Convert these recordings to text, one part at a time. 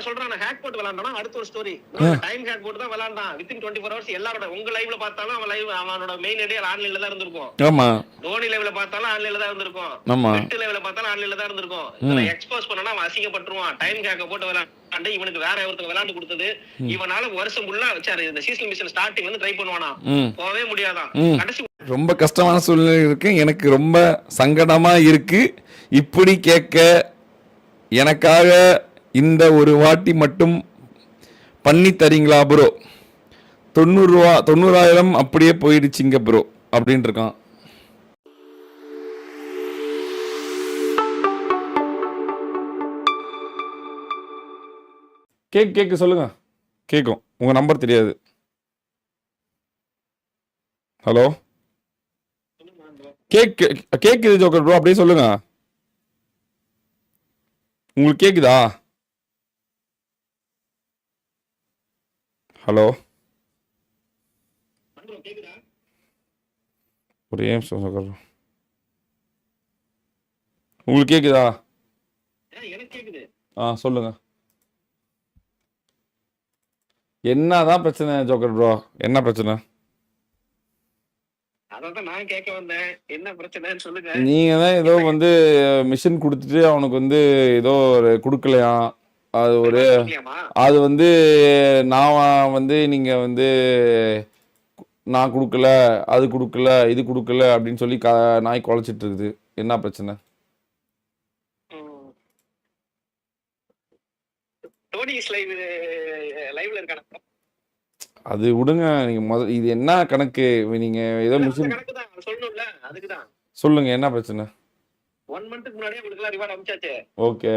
சொல்றான் ஹேக் போட்டு விளையாண்டானா அடுத்த ஒரு ஸ்டோரி. டைம் ஹேக் போட்டு தான் விளையாண்டான். வித்தின் 24 ஹவர்ஸ் எல்லாரோட உங்க லைவ்ல பார்த்தாலும் அவனோட மெயின் ஐடியா ஆன்லைன்ல தான் இருந்திருக்கும். ஆமா. தோனி லைவ்ல பார்த்தாலும் ஆன்லைன்ல தான் இருந்திருக்கும். ஆமா. வெட்டு லைவ்ல பார்த்தாலும் ஆன்லைன்ல தான் இருந்திருக்கும். இவனை எக்ஸ்போஸ் பண்ணனா அவன் அசிங்கப்பட்டுருவான். டைம் ஹேக்க போட்டு விளையாண்டு இவனுக்கு வேற ஒருத்தர் விளையாண்டு கொடுத்தது இவனால வருஷம் ஃபுல்லா வச்சாரு. இந்த சீசன் மிஷன் ஸ்டார்டிங்ல இருந்து ட்ரை பண்ணுவானா, போவே முடியாதான். கடைசி ரொம்ப கஷ்டமான சூழ்நிலை இருக்கு. எனக்கு ரொம்ப சங்கடமா இருக்கு. இப்படி கேட்க எனக்காக இந்த ஒரு வாட்டி மட்டும் பண்ணி தரீங்களா ப்ரோ? 90,000 அப்படியே போயிடுச்சிங்க ப்ரோ அப்படின்னு இருக்கான். கேக்கு சொல்லுங்க. கேட்கும். உங்க நம்பர் தெரியாது. ஹலோ, கேக்குது ஜோக்கர் ப்ரோ, அப்படியே சொல்லுங்க. உங்களுக்கு கேக்குதா? ஹலோ, ஒரே நிமிஷம் ஜோக்கர். உங்களுக்கு கேக்குதா? சொல்லுங்க. என்னதான் பிரச்சனை ஜோக்கர் ப்ரோ? என்ன பிரச்சனை? நான் கேட்க வந்தேன், என்ன பிரச்சனைன்னு சொல்லுங்க. நீங்க தான் ஏதோ வந்து மிஷின் கொடுத்துட்டு அவனுக்கு வந்து ஏதோ கொடுக்கலையா? அது வந்து நான் வந்து நீங்க வந்து நான் கொடுக்கல, அது கொடுக்கல, இது கொடுக்கல அப்படின்னு சொல்லி நாய் குலைச்சிட்டு இருக்குது. என்ன பிரச்சனை? அது விடுங்க. நீங்க இது என்ன கணக்கு? நீங்க ஏதோ மிஷின் சொல்லுங்க, என்ன பிரச்சனை? 1 மந்த்க்கு முன்னாடியே உங்களுக்கு ரிவார்ட் அனுப்பிச்சாச்சு. ஓகே,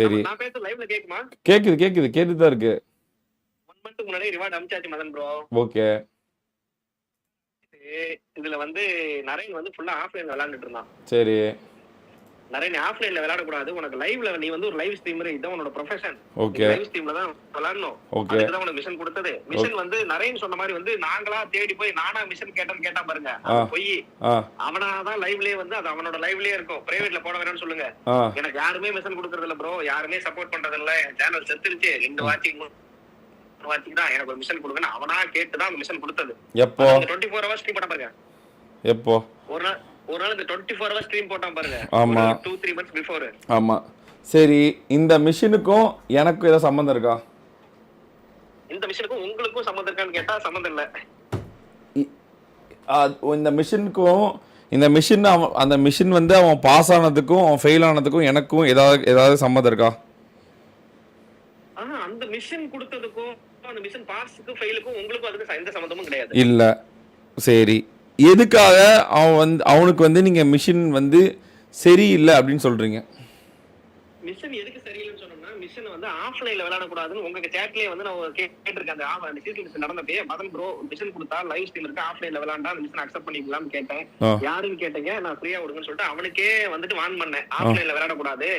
சரி. நான் பேச லைவ்ல கேக்குமா? கேட்டுதான் இருக்கு. 1 மந்த்க்கு முன்னாடியே ரிவார்ட் அனுப்பிச்சாச்சு மதன் ப்ரோ. ஓகே. இதுல வந்து நரேன் வந்து ஃபுல்லா ஆஃப்லைன்ல விளையாண்டுட்டு இருந்தான். சரி. நரேன் ஆஃப்லைன்ல விளையாட கூடாது, உனக்கு லைவ்ல நீ வந்து ஒரு லைவ் ஸ்ட்ரீமர், இதான் உன்னோட ப்ரொஃபஷன். ஓகே. லைவ் ஸ்ட்ரீம்ல தான் விளையாடணும். அதுதான் உனக்கு மிஷன் கொடுத்தது. மிஷன் வந்து நரேன் சொன்ன மாதிரி வந்து நாங்களா தேடி போய் நானா மிஷன் கேட்டா பாருங்க, போய் அவனாதான் லைவ்லயே வந்து அது அவனோட லைவ்லயே இருக்கும். பிரைவேட்ல போட வேணும்னு சொல்லுங்க. எனக்கு யாருமே மிஷன் கொடுக்கறது இல்ல ப்ரோ, யாருமே சப்போர்ட் பண்றது இல்ல, என் சேனல் செத்துருச்சு, 2 வாட்சிங் தான், எனக்கு ஒரு மிஷன் கொடுங்கன்னு அவனா கேட்டுதான் அந்த மிஷன் கொடுத்தது. எப்போ? 24 ஹவர்ஸ் ஸ்ட்ரீம் போட்டா பாருங்க. எப்போ? ஒரு நாள் இந்த 24 ஹவர்ஸ் ஸ்ட்ரீம் போட்டான் பாருங்க. ஆமா, 2-3 months பிஃபோர். ஆமா. சரி, இந்த மிஷினுக்கும் எனக்கும் ஏதாவது சம்பந்தம் இருக்கா? இந்த மிஷினுக்கும் உங்களுக்கும் சம்பந்தம் இருக்கான்னு கேட்டா சம்பந்தம் இல்ல. இந்த மிஷினுக்கும் இந்த மிஷின் அந்த மிஷின் வந்து அவன் பாஸ் ஆனதுக்கும் அவன் ஃபெயில் ஆனதுக்கும் எனக்கும் ஏதாவது சம்பந்தம் இருக்கா? அந்த மிஷின் கொடுத்ததுக்கும் அந்த மிஷின் பாஸ்க்கு ஃபெயிலுக்கும் உங்களுக்கும் அதுக்கு எந்த சம்பந்தமும் கிடையாது. இல்ல. சரி, எதுக்காக அவனுக்கு வந்து நீங்க மிஷின் வந்து சரியில்லை அப்படின்னு சொல்றீங்க? மிஷன் எதுக்கு சரியில்லைன்னு சொன்னோம்னா, மிஷன் வந்து ஆஃப்லைன்ல விளையாட கூடாதுன்னு உங்க சேட்லயே வந்து நான் கேட்டிருக்கேன். அந்த சீசன் மிஷன் நடந்தப்பே மதன் ப்ரோ மிஷன் கொடுத்தா லைவ் ஸ்ட்ரீம் இருக்கு, ஆஃப்லைன்ல விளையாண்டா அந்த மிஷன் அக்செப்ட் பண்ணிக்கலாம்னு கேட்டேன். யாருன்னு கேட்டீங்க, நான் ஃப்ரீயா விடுங்கன்னு சொல்லிட்டு அவனுக்கே வந்துட்டு வான் பண்ணேன், ஆஃப்லைன்ல விளையாட கூடாது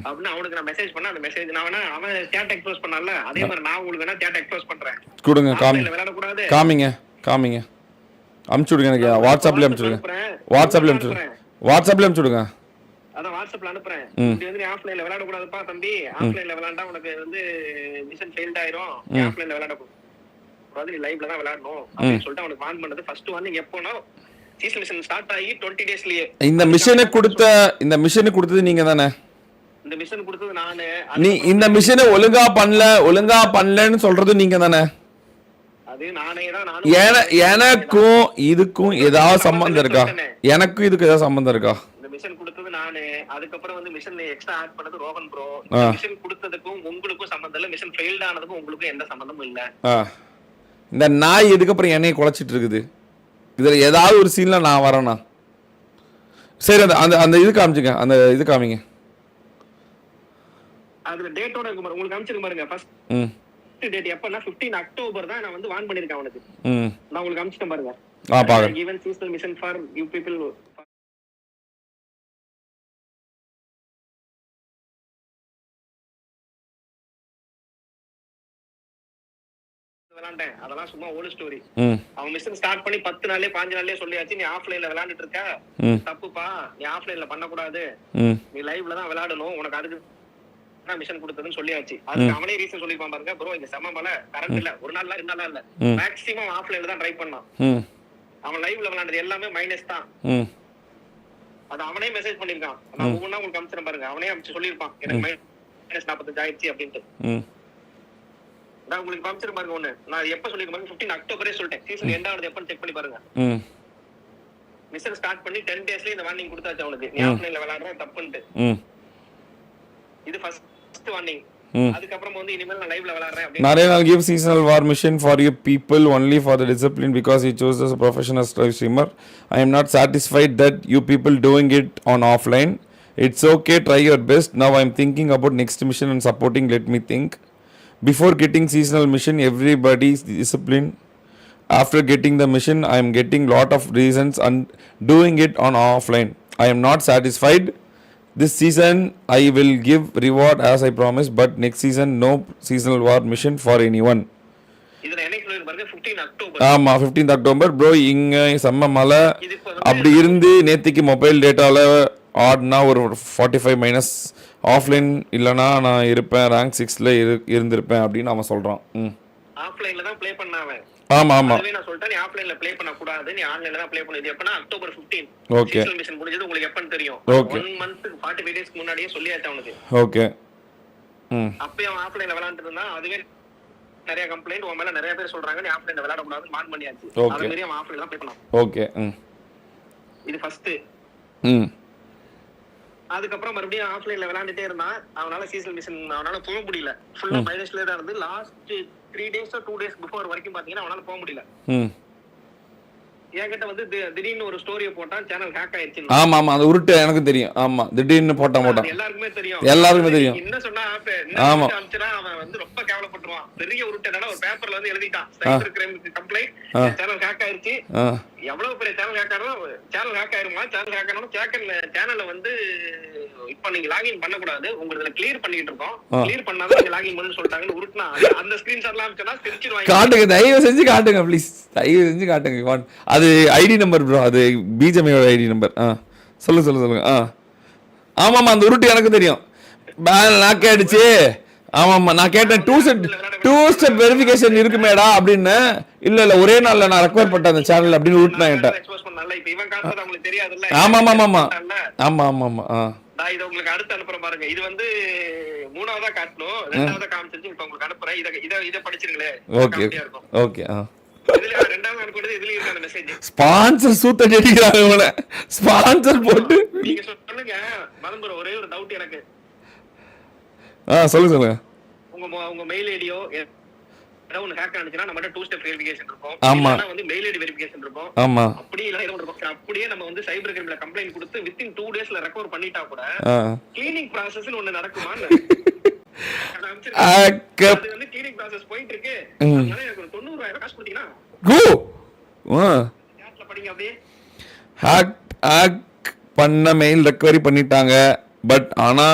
அப்படின்னு. அவனுக்கு நான் மெசேஜ் பண்ண, அந்த மெசேஜ் நான் அவன் சேட் எக்ஸ்போஸ் பண்ணல, அதே மாதிரி நான் உங்களுக்கு வேணா சேட் எக்ஸ்போஸ் பண்றேன். கொடுங்க, விளையாட கூடாது, காமிங்க அனுப்பிச்சு விடுங்க. எனக்கு வாட்ஸ்அப்ல அனுப்பிச்சு விடுங்க. அதான் வாட்ஸ்அப்ல அனுப்புறேன். இது வந்து ஆஃப்லைன்ல விளையாட கூடாதுப்பா தம்பி, ஆஃப்லைன்ல விளையாண்டா உனக்கு வந்து மிஷன் ஃபெயில்ட் ஆயிரும், ஆஃப்லைன்ல விளையாட கூடாது, நீ லைவ்ல தான் விளையாடணும் அப்படின்னு சொல்லிட்டு அவனுக்கு வான் பண்ணது. ஃபர்ஸ்ட் வந்து எப்போனா சீசன் மிஷன் ஸ்டார்ட் ஆகி 20 daysலயே இந்த மிஷனை கொடுத்தது நீங்க தானே? இந்த மிஷன் கொடுத்தது நானு. நீ இந்த மிஷனை ஒழுங்கா பண்ணலன்னு சொல்றது நீங்க தானே? எனக்கும் இதுக்கும் ஏதாவது சம்பந்தம் இருக்கா? எனக்கும் இதுக்கு ஏதாவது சம்பந்தம் இருக்கா? இந்த மிஷன் கொடுத்தது நானு. அதுக்கப்புறம் வந்து மிஷன்ல எக்ஸ்ட்ரா ஆட் பண்ணது ரோஹன் ப்ரோ. மிஷன் கொடுத்ததுக்கும் உங்களுக்கும் சம்பந்தம் இல்ல, மிஷன் ஃபெயில்ட் ஆனதுக்கும் உங்களுக்கும் எந்த சம்பந்தமும் இல்ல. இந்த நாய் எதுக்கப்புறம் என்னைய குலைச்சிட்டு இருக்குது? இதுல ஏதாவது ஒரு சீன்ல நான் வரேனா? சரி, அந்த இது காமிச்சுங்க, அந்த இது காமிங்க. அதுல டேட்டோட இருக்கு பாருங்க, உங்களுக்கு காமிச்சிருக்க பாருங்க. ஃபர்ஸ்ட் டேட் எப்பன்னா 15 அக்டோபர் தான் நான் வந்து வான் பண்ணிருக்கேன் அவனுக்கு. நான் உங்களுக்கு அனுப்பிச்சிட்டேன் பாருங்க. பாருங்க. given seasonal mission for you people. விளையாண்டேன், அதெல்லாம் சும்மா ஓல்டு ஸ்டோரி. ம் அவன் மிஷின் ஸ்டார்ட் பண்ணி 10 நாள்லயே 5 நாள்லயே சொல்லியாச்சு, நீ ஆஃப்லைன்ல விளையாண்டுட்டு இருக்க, ம் தப்புப்பா, நீ ஆஃப்லைன்ல பண்ணக்கூடாது, ம் நீ லைவ்ல தான் விளையாடணும், உனக்கு அதுக்கு மிஷன் கொடுத்ததுன்னு சொல்லியாச்சு. அதுக்கு அவனே ரீசன் சொல்லிருப்பான் பாருங்க, ப்ரோ இங்க செம மழை, கரண்ட் இல்ல, ஒரு நாள்ல 2 நாளா இல்ல, மேக்ஸிமம் ஆஃப்லைன்ல தான் ட்ரை பண்ணான். ம் அவன் லைவ்ல விளையாண்டது எல்லாமே மைனஸ் தான். ம் அது அவனே மெசேஜ் பண்ணிருக்கான், நான் ஒவ்வொன்னா உங்களுக்கு அனுப்பிச்சிருப்பேன் பாருங்க, அவனே அனுப்பிச்சு சொல்லிருப்பான் எனக்கு மைனஸ் 45 ஆயிடுச்சு அப்படின்ட்டு. ம் நான் உங்களுக்கு அனுப்பிச்சிருப்பேன் பாருங்க ஒண்ணு, நான் எப்ப சொல்லிருக்கேன் 15 அக்டோபரே சொல்லிட்டேன், சீசன் எண்ட் ஆனது எப்பன்னு செக் பண்ணி பாருங்க. ம் மிஷன் ஸ்டார்ட் பண்ணி 10 டேஸ்லயே இந்த வார்னிங் கொடுத்தாச்சு அவனுக்கு, நீ ஆஃப்லைன்ல விளையாடுற தப்புன்ட்டு. ம் இது ஃபர்ஸ்ட் வார்னிங். ம் அதுக்கப்புறம் வந்து இனிமேல் நான் லைவ்ல விளையாடுறேன் அப்படின்னு Naren, I'll give seasonal war mission for you people only for the discipline because he chose as a professional live streamer. I am not satisfied that you people doing it on offline. It's okay, try your best. Now I'm thinking about next mission and supporting. Let me think. Before getting seasonal mission, everybody's discipline. After getting the mission, I am getting lot of reasons and doing it on offline. I am not satisfied. This season I will give reward as I promised, but next season no seasonal war mission for anyone. இதுல என்னைக்கு சொல்லிருக்கு பாருங்க 15 October. ஆமா 15th October bro. இங்க செம்ம மழை. இது இப்ப அப்படி இருந்து நேத்திக்கு மொபைல் டேட்டால ஆட்னா ஒரு 45 மைனஸ், ஆஃப்லைன் இல்லைனா நான் இருப்பேன் ரேங்க் 6ல இருந்திருப்பேன் அப்படின்னு அவன் சொல்றான். ம் ஆஃப்லைன்ல தான் ப்ளே பண்ணாவன். ஆமா ஆமா அதுவே நான் சொல்லிட்டேன், நீ ஆஃப்லைன்ல ப்ளே பண்ண கூடாது, நீ ஆன்லைன்ல தான் ப்ளே பண்ணு. இது எப்பனா அக்டோபர் 15. ஓகே சீசன் மிஷன் முடிஞ்சது உங்களுக்கு எப்பன்னு தெரியும். Okay. 1 மந்த் 45 டேஸ்க்கு முன்னாடியே சொல்லியாச்சு அவனுக்கு. ஓகே. ம் அப்பயே அவன் ஆஃப்லைன்ல விளையாண்டுட்டு இருந்தான். அதுவே நிறைய கம்ப்ளைண்ட் உன் மேல நிறைய பேர் சொல்றாங்க, நீ ஆஃப்லைன்ல விளையாட கூடாதுன்னு மான் பண்ணியாச்சு. Okay. அதே மாதிரி அவன் ஆஃப்லைன்ல தான் ப்ளே பண்ணான். ஓகே. ம் இது ஃபர்ஸ்ட். ம் அதுக்கப்புறம் மறுபடியும் ஆஃப்லைன்ல விளையாண்டுட்டே இருந்தான். அவனால சீசன் மிஷன் அவனால போக முடியல. ஃபுல்லா மைனஸ்ல தான் இருந்து லாஸ்ட் 3 டேஸ் 2 டேஸ் பிஃபோர் வரைக்கும் பாத்தீங்கன்னா அவனால போக முடியல. ம் என்கிட்ட வந்து திடீர்னு ஒரு ஸ்டோரியை போட்டான், சேனல் ஹேக் ஆயிடுச்சு. ஆமா ஆமா அந்த உருட்டு எனக்கு தெரியும். ஆமா திடீர்னு போட்டான். எல்லாருக்குமே தெரியும். எல்லாருக்குமே தெரியும். என்ன சொன்னா ஆமா. அவன் வந்து ரொம்ப கேவலப்பட்டுருவான். பெரிய உருட்டு என்னன்னா ஒரு பேப்பர்ல வந்து எழுதிட்டான், சைபர் கிரைமுக்கு கம்ப்ளைண்ட், சேனல் ஹேக் ஆயிடுச்சு. எவ்வளவு பெரிய சேனல் ஹேக் ஆனாலும் சேனல் ஹேக் ஆயிருமா, சேனல் ஹேக் ஆனாலும் சேனல்ல வந்து இப்ப நீங்க லாகின் பண்ண கூடாது, உங்களுக்கு கிளியர் பண்ணிட்டு இருக்கோம், கிளியர் பண்ணாதான் நீங்க லாகின் பண்ணு சொல்லிட்டாங்கன்னு உருட்டுனா அந்த ஸ்கிரீன்ஷாட்லாம் அனுப்பிச்சா சிரிச்சிருவாங்க. காட்டுங்க, தயவு செஞ்சு காட்டுங்க ப்ளீஸ், தயவு செஞ்சு காட்டுங்க. அது ஐடி நம்பர் ப்ரோ, அது பிஜேமியோட ஐடி நம்பர். சொல்லுங்க. ஆமாம்மா அந்த உருட்டு எனக்கு தெரியும். பேன் லாக் ஆயிடுச்சு. ஆமாம்மா நான் கேட்டேன் 2 ஸ்டெப் வெரிஃபிகேஷன் இருக்குமேடா அப்படின்னு. இல்ல ஒரே நாள்ல நான் ரெக்வயர் பண்ணேன் அந்த சேனல் அப்படின்னு உருட்டுனா என்கிட்ட. ஆமா. நான் இதை உங்களுக்கு அடுத்து அனுப்புறேன் பாருங்க. இது வந்து 3ஆவதா காட்டணும், 2ஆவதா காமிச்சிருச்சு. இப்ப உங்களுக்கு அனுப்புறேன். இதை படிச்சிருங்களே. ஓகே. இதுல 2ஆவது அனுப்புறது இதுல இருக்க அந்த மெசேஜ். ஸ்பான்சர் சூத்த அடிக்கிறாங்க இவனை. ஸ்பான்சர் போட்டு நீங்க சொல்லுங்க மதன் ப்ரோ, ஒரே ஒரு டவுட் எனக்கு. சொல்லுங்க. உங்க மெயில் ஐடியோ ஏதாவது ஒன்னு ஹேக் ஆனிச்சுனா நம்மட்ட 2 ஸ்டெப் வெரிஃபிகேஷன் இருக்கும். ஆமா. இல்லனா வந்து மெயில் ஐடி வெரிஃபிகேஷன் இருக்கும். ஆமா. அப்படியே இல்ல ஏதோ இருக்கும். அப்படியே நம்ம வந்து சைபர் கிரைம்ல கம்ப்ளைன்ட் கொடுத்து within 2 டேஸ்ல ரெக்கவர் பண்ணிட்டா கூட க்ளீனிங் processன்னு ஒன்னு நடக்குமான்னு. அது வந்து க்ளீனிங் process போயிட்டு இருக்கு. அதனால எனக்கு ஒரு 90000 காசு கொடுத்தீங்கன்னா சாட்ல படிங்க அப்படியே. ஹேக் பண்ண மெயில் ரெக்கவரி பண்ணிட்டாங்க. பட் ஆனா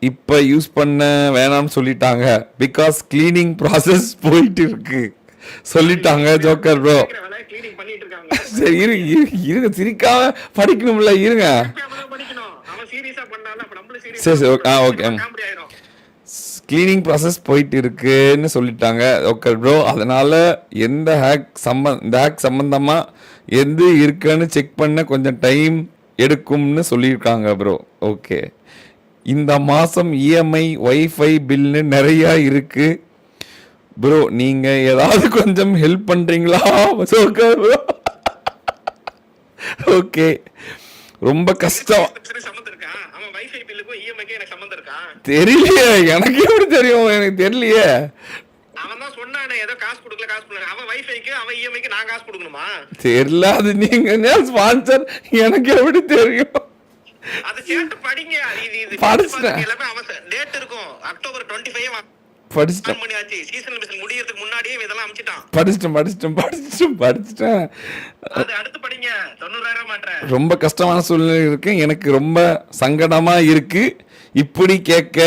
இப்ப யூஸ் பண்ண வேணாம்னு சொல்லிட்டாங்க. பிகாஸ் கிளீனிங் ப்ராசஸ் போயிட்டு இருக்கு சொல்லிட்டாங்க ஜோக்கர் ப்ரோ. க்ளீனிங் பண்ணிட்டு இருக்காங்க. சரி இருங்க சிரிக்காம படிக்கணும்ல, இருங்க. படிக்கணும். அவன் சீரியஸா பண்ணால அப்ப நம்மள சீரியஸா. சரி ஓகே. கிளீனிங் ப்ராசஸ் போயிட்டு இருக்குன்னு சொல்லிட்டாங்க ஓகே ப்ரோ. அதனால எந்த ஹேக் சம்பந்தமா எது இருக்குன்னு செக் பண்ண கொஞ்சம் டைம் எடுக்கும்னு சொல்லியிருக்காங்க ப்ரோ. ஓகே. இந்த மாதம் இஎம்ஐ வைஃபை பில்னு நிறையா இருக்கு ப்ரோ, நீங்க ஏதாவது கொஞ்சம் ஹெல்ப் பண்றீங்களா? ஓகே ரொம்ப கஷ்டம். தெரியலையே எனக்கு எப்படி தெரியும்? எனக்கு தெரியலையே. அவன் தான் சொன்னானே ஏதோ காசு கொடுக்கல. அவன் வைஃபைக்கு அவன் இஎம்ஐக்கு நான் காசு கொடுக்கணுமா? தெரியல. அது நீங்க ஸ்பான்சர், எனக்கு எப்படி தெரியும்? அத கேட்டு படிங்க. இது படிச்சிட்டேன். எல்லாமே அவன் டேட் இருக்கும். அக்டோபர் 25 படிச்சிட்டேன். பண்ணியாச்சு. சீசன் மிஷன் முடியறதுக்கு முன்னாடியே இதெல்லாம் அனுப்பிச்சிட்டான். படிச்சிட்டேன். அது அடுத்து படிங்க. 90000 மாட்றேன். ரொம்ப கஷ்டமான சூழ்நிலை இருக்கு. எனக்கு ரொம்ப சங்கடமா இருக்கு இப்படி கேட்க.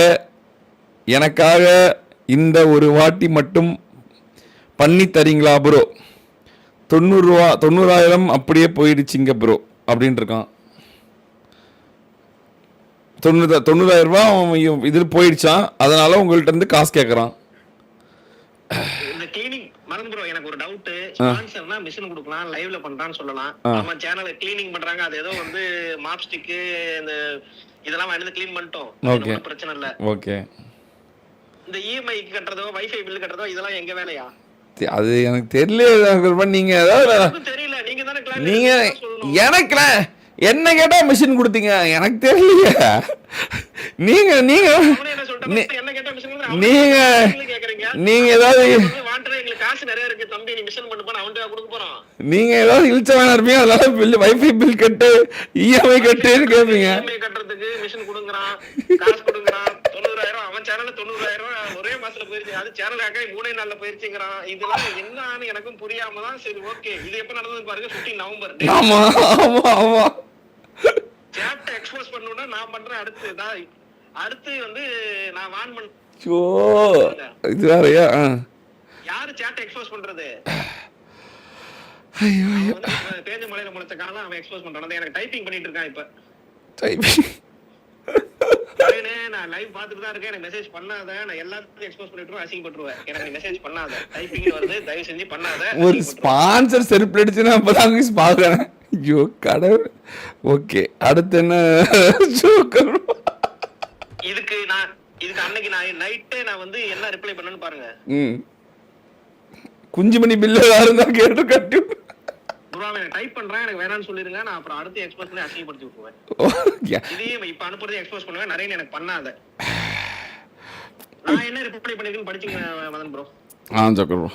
எனக்காக இந்த ஒரு வாட்டி மட்டும் பண்ணி தரீங்களா ப்ரோ? 90,000 அப்படியே போயிடுச்சிங்க ப்ரோ அப்படின்னு இருக்கான். 90,000 ரூபா இதில் போயிடுச்சான், அதனால உங்கள்கிட்ட இருந்து காசு கேட்குறான். இந்த கிளீனிங் மறந்து ப்ரோ, எனக்கு ஒரு டவுட். ஸ்பான்சர்னா மிஷின் கொடுக்கலாம், லைவ்ல பண்றான்னு சொல்லலாம். நம்ம சேனல்ல கிளீனிங் பண்றாங்க, அது ஏதோ வந்து மாப் ஸ்டிக் இந்த இதெல்லாம் வாங்கி க்ளீன் பண்ணிட்டோம், ஓகே பிரச்சனை இல்ல. ஓகே. இந்த இஎம்ஐ கட்டுறதோ வைஃபை பில் கட்டுறதோ இதெல்லாம் எங்க வேலையா? அது எனக்கு தெரியல. நீங்க ஏதாவது தெரியல, நீங்க தானே நீங்க எனக்கு என்ன கேட்டா மிஷின் கொடுத்தீங்க, எனக்கு தெரியலையே. நீங்க நீங்க நீங்க நீங்க ஏதாவது காசு நிறைய இருக்கு தம்பி, நீ மிஷன் பண்ணு போனா அவன்கிட்ட கொடுக்க போறான். நீங்க ஏதாவது இழுச்ச வேணா இருப்பீங்க, அதனால பில் வைஃபை பில் கட்டு இஎம்ஐ கட்டுன்னு கேட்பீங்க. இஎம்ஐ கட்டுறதுக்கு மிஷின் கொடுங்கறான், காசு கொடுங்கறான். 90,000 அவன் சேனல்ல 90,000 ஒரே மாசத்துல போயிருச்சு, அது சேனல் ஆக 3 நாள்ல போயிருச்சுங்கறான். இதெல்லாம் என்னன்னு எனக்கும் புரியாம தான் சரி ஓகே இது எப்ப நடந்தது பாருங்க, 15 நவம்பர். ஆமா ஆமா ஆமா. சேட்டை எக்ஸ்போஸ் பண்ணனும்னா நான் பண்றேன். அடுத்து வந்து நான் வான் பண்ண சோ இது வேறயா? யாரு சேட்டை எக்ஸ்போஸ் பண்றது? ஐயோ பேஜ மலையில முளைச்ச காலம் அவன் எக்ஸ்போஸ் பண்றான். எனக்கு டைப்பிங் பண்ணிட்டு இருக்கான் இப்ப. டைப்பிங் நான் லைவ் பார்த்துட்டு தான் இருக்கேன். எனக்கு மெசேஜ் பண்ணாத, நான் எல்லாத்தையும் எக்ஸ்போஸ் பண்ணிட்டு அசிங்கப்பட்டுருவேன். எனக்கு மெசேஜ் பண்ணாத, டைப்பிங் வருது, தயவு செஞ்சு பண்ணாத. ஒரு ஸ்பான்சர் செருப்பு அடிச்சுன்னா அப்பதான் பாக்குறேன். ஐயோ கடவுள். ஓகே, அடுத்து என்ன? இதுக்கு அன்னைக்கு நான் நைட்டே நான் வந்து என்ன ரிப்ளை பண்ணேன்னு பாருங்க. குஞ்சுமணி பில் ஏதாவது இருந்தா கேட்டு கட்டி ப்ரோ நான் டைப் பண்றேன், எனக்கு வேணாம்னு சொல்லிருங்க, நான் அப்புறம் அடுத்து எக்ஸ்போஸ் பண்ணி அசிங்கப்படுத்தி விட்டுருவேன். இதையும் இப்ப அனுப்புறது எக்ஸ்போஸ் பண்ணுவேன், நிறைய எனக்கு பண்ணாத. நான் என்ன ரிப்ளை பண்ணிருக்கேன்னு படிச்சுங்க Madan bro. Joker bro.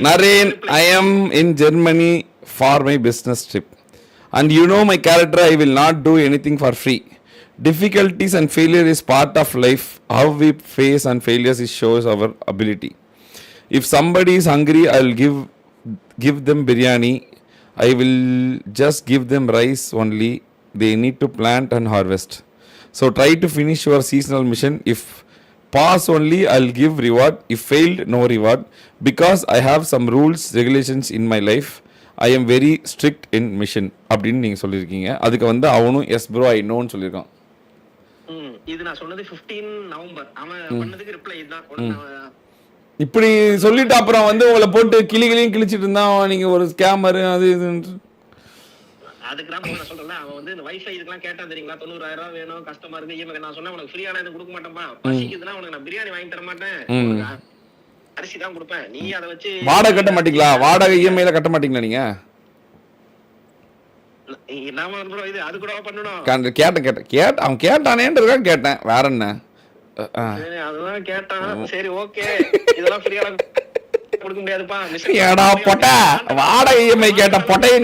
Naren, I am in Germany for my business trip. And you know my character, I will not do anything for free. Difficulties and failure is part of life. How we face and failures is shows our ability. If somebody is hungry, I'll give them biryani. I will just give them rice only. They need to plant and harvest. So try to finish your seasonal mission. If pass only, I'll give reward. If failed, no reward. Because I have some rules, regulations in my life. I am very strict in mission. அப்படின்னு நீங்க சொல்லிருக்கீங்க. அதுக்கு வந்து அவனும் S bro I நோன்னு சொல்லியிருக்கான். இது நான் சொன்னது 15 நவம்பர். அவன் பண்ணதுக்கு ரிப்ளை இதுதான். இப்படி சொல்லிட்டு அப்புறம் வந்து உங்களை போட்டு கிளிகளையும் கிழிச்சிட்டு இருந்தா நீங்க ஒரு ஸ்கேமர் அது இது. அதுக்கு தான் நான் சொல்றேன், அவன் வந்து இந்த வைஃபை இதுக்கெல்லாம் கேட்டான் தெரியுங்களா, 90,000 வேணும், கஷ்டமா இருக்கு இஎம்ஐ. நான் சொன்னேன் உனக்கு ஃப்ரீயான இது கொடுக்க மாட்டேன்பா, பசிக்குதுன்னா உனக்கு நான் பிரியாணி வாங்கி தர மாட்டேன், அரிசி தான் கொடுப்பேன், நீ அதை வச்சு. வாடகை கட்ட மாட்டீங்களா? வாடகை இஎம்ஐல கட்ட மாட்டீங்களா நீங்க? இது அது கூட பண்ணணும். கேட்டேன் அவன் கேட்டானேன்றதுக்காக கேட்டேன், வேற என்ன? அதுதான் கேட்டான். சரி ஓகே, இதெல்லாம் ஃப்ரீயா கொடுக்க முடியாதுப்பா. ஏடா பொட்டா, வாடகை இஎம்ஐ கேட்ட பொட்டைய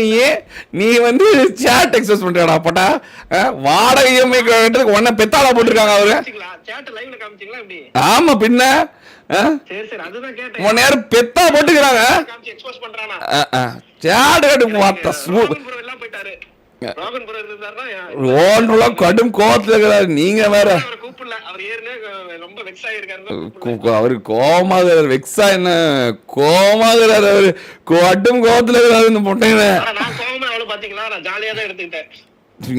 நீ வந்து சேட் எக்ஸஸ் பண்றடா பொட்டா. வாடகை இஎம்ஐ கேட்டதுக்கு உன்ன பெத்தாளா போட்டுருக்காங்க அவரு. சேட் லைவ்ல காமிச்சீங்களா எப்படி? ஆமா பின்ன. சரி சரி அதுதான் கேட்டேன். உன் நேரம் பெத்தா போட்டுக்கிறாங்க. காமிச்சு எக்ஸ்போஸ் பண்றானா? சேட் கட்டு வாட்ட ஸ்மூத் எல்லாம் போயிட்டாரு. ராகன் புரர் இருந்தாருன்னா ஓன்றுல கடும் கோவத்துல இருக்கிறாரு. நீங்க வேற கூப்பிடல, அவர் ஏற்கனவே ரொம்ப வெக்ஸ் ஆயிருக்காரு. அவரு கோமாகிறார். வெக்ஸா என்ன கோமாகிறார் அவரு, கடும் கோவத்துல இருக்கிறாரு இந்த பொட்டைங்க. நான் கோவமா அவ்வளவு பாத்தீங்களா, நான் ஜாலியா தான் எடுத்துக்கிட்டேன்.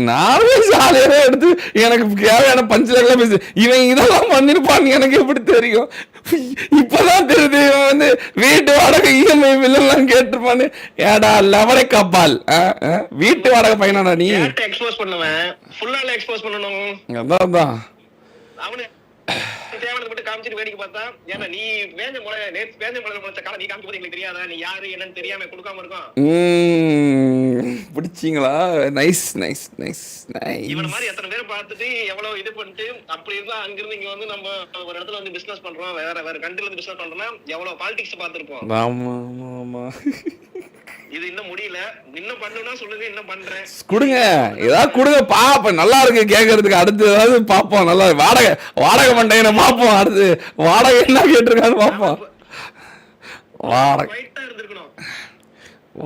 நானே ஜாலியாவே எடுத்து எனக்கு தேவையான பஞ்சில பேசு. இவன் இதெல்லாம் பண்ணிருப்பான்னு எனக்கு எப்படி தெரியும்? இப்பதான் தெரியுது இவன் வந்து வீட்டு வாடகை இஎம்ஐ பில்லாம் கேட்டிருப்பான்னு. ஏடா லெவலை கப்பால், வீட்டு வாடகை பையனாடா நீ? எக்ஸ்போஸ் பண்ணுவேன், ஃபுல்லால எக்ஸ்போஸ் பண்ணனும். அதான் அவனே தேவனது மட்டும் காமிச்சிட்டு வேடிக்கை பார்த்தா, ஏன்னா நீ வேஞ்ச முளை நேத்து வேஞ்ச முளை முளைச்ச காலம் நீ காமிக்கும் போது எங்களுக்கு தெரியாதா, நீ யாரு என்னன்னு தெரியாம கொடுக்காம இருக்கும். பிடிச்சிங்களா? Nice nice nice nice. இவன மாதிரி எத்தனை பேர் பார்த்துட்டு எவ்வளவு இது பண்ணிட்டு அப்படி இருந்தா அங்கிருந்து இங்க வந்து நம்ம ஒரு இடத்துல வந்து பிசினஸ் பண்றோம், வேற வேற கண்ட்ரில இருந்து பிசினஸ் பண்றோம்னா எவ்வளவு பாலிடிக்ஸ் பார்த்திருப்போம். ஆமா ஆமா. இது இன்னும் முடியல, இன்னும் பண்ணுனா சொல்லுங்க, இன்னும் பண்றேன். கொடுங்க ஏதாவது கொடுங்க பாப்போம், நல்லா இருக்கு கேட்கறதுக்கு. அடுத்து ஏதாவது பாப்போம், நல்லா வாடகை மண்டையனை பாப்போம். அடுத்து வாடகை என்ன கேட்டிருக்கான்னு பாப்போம்.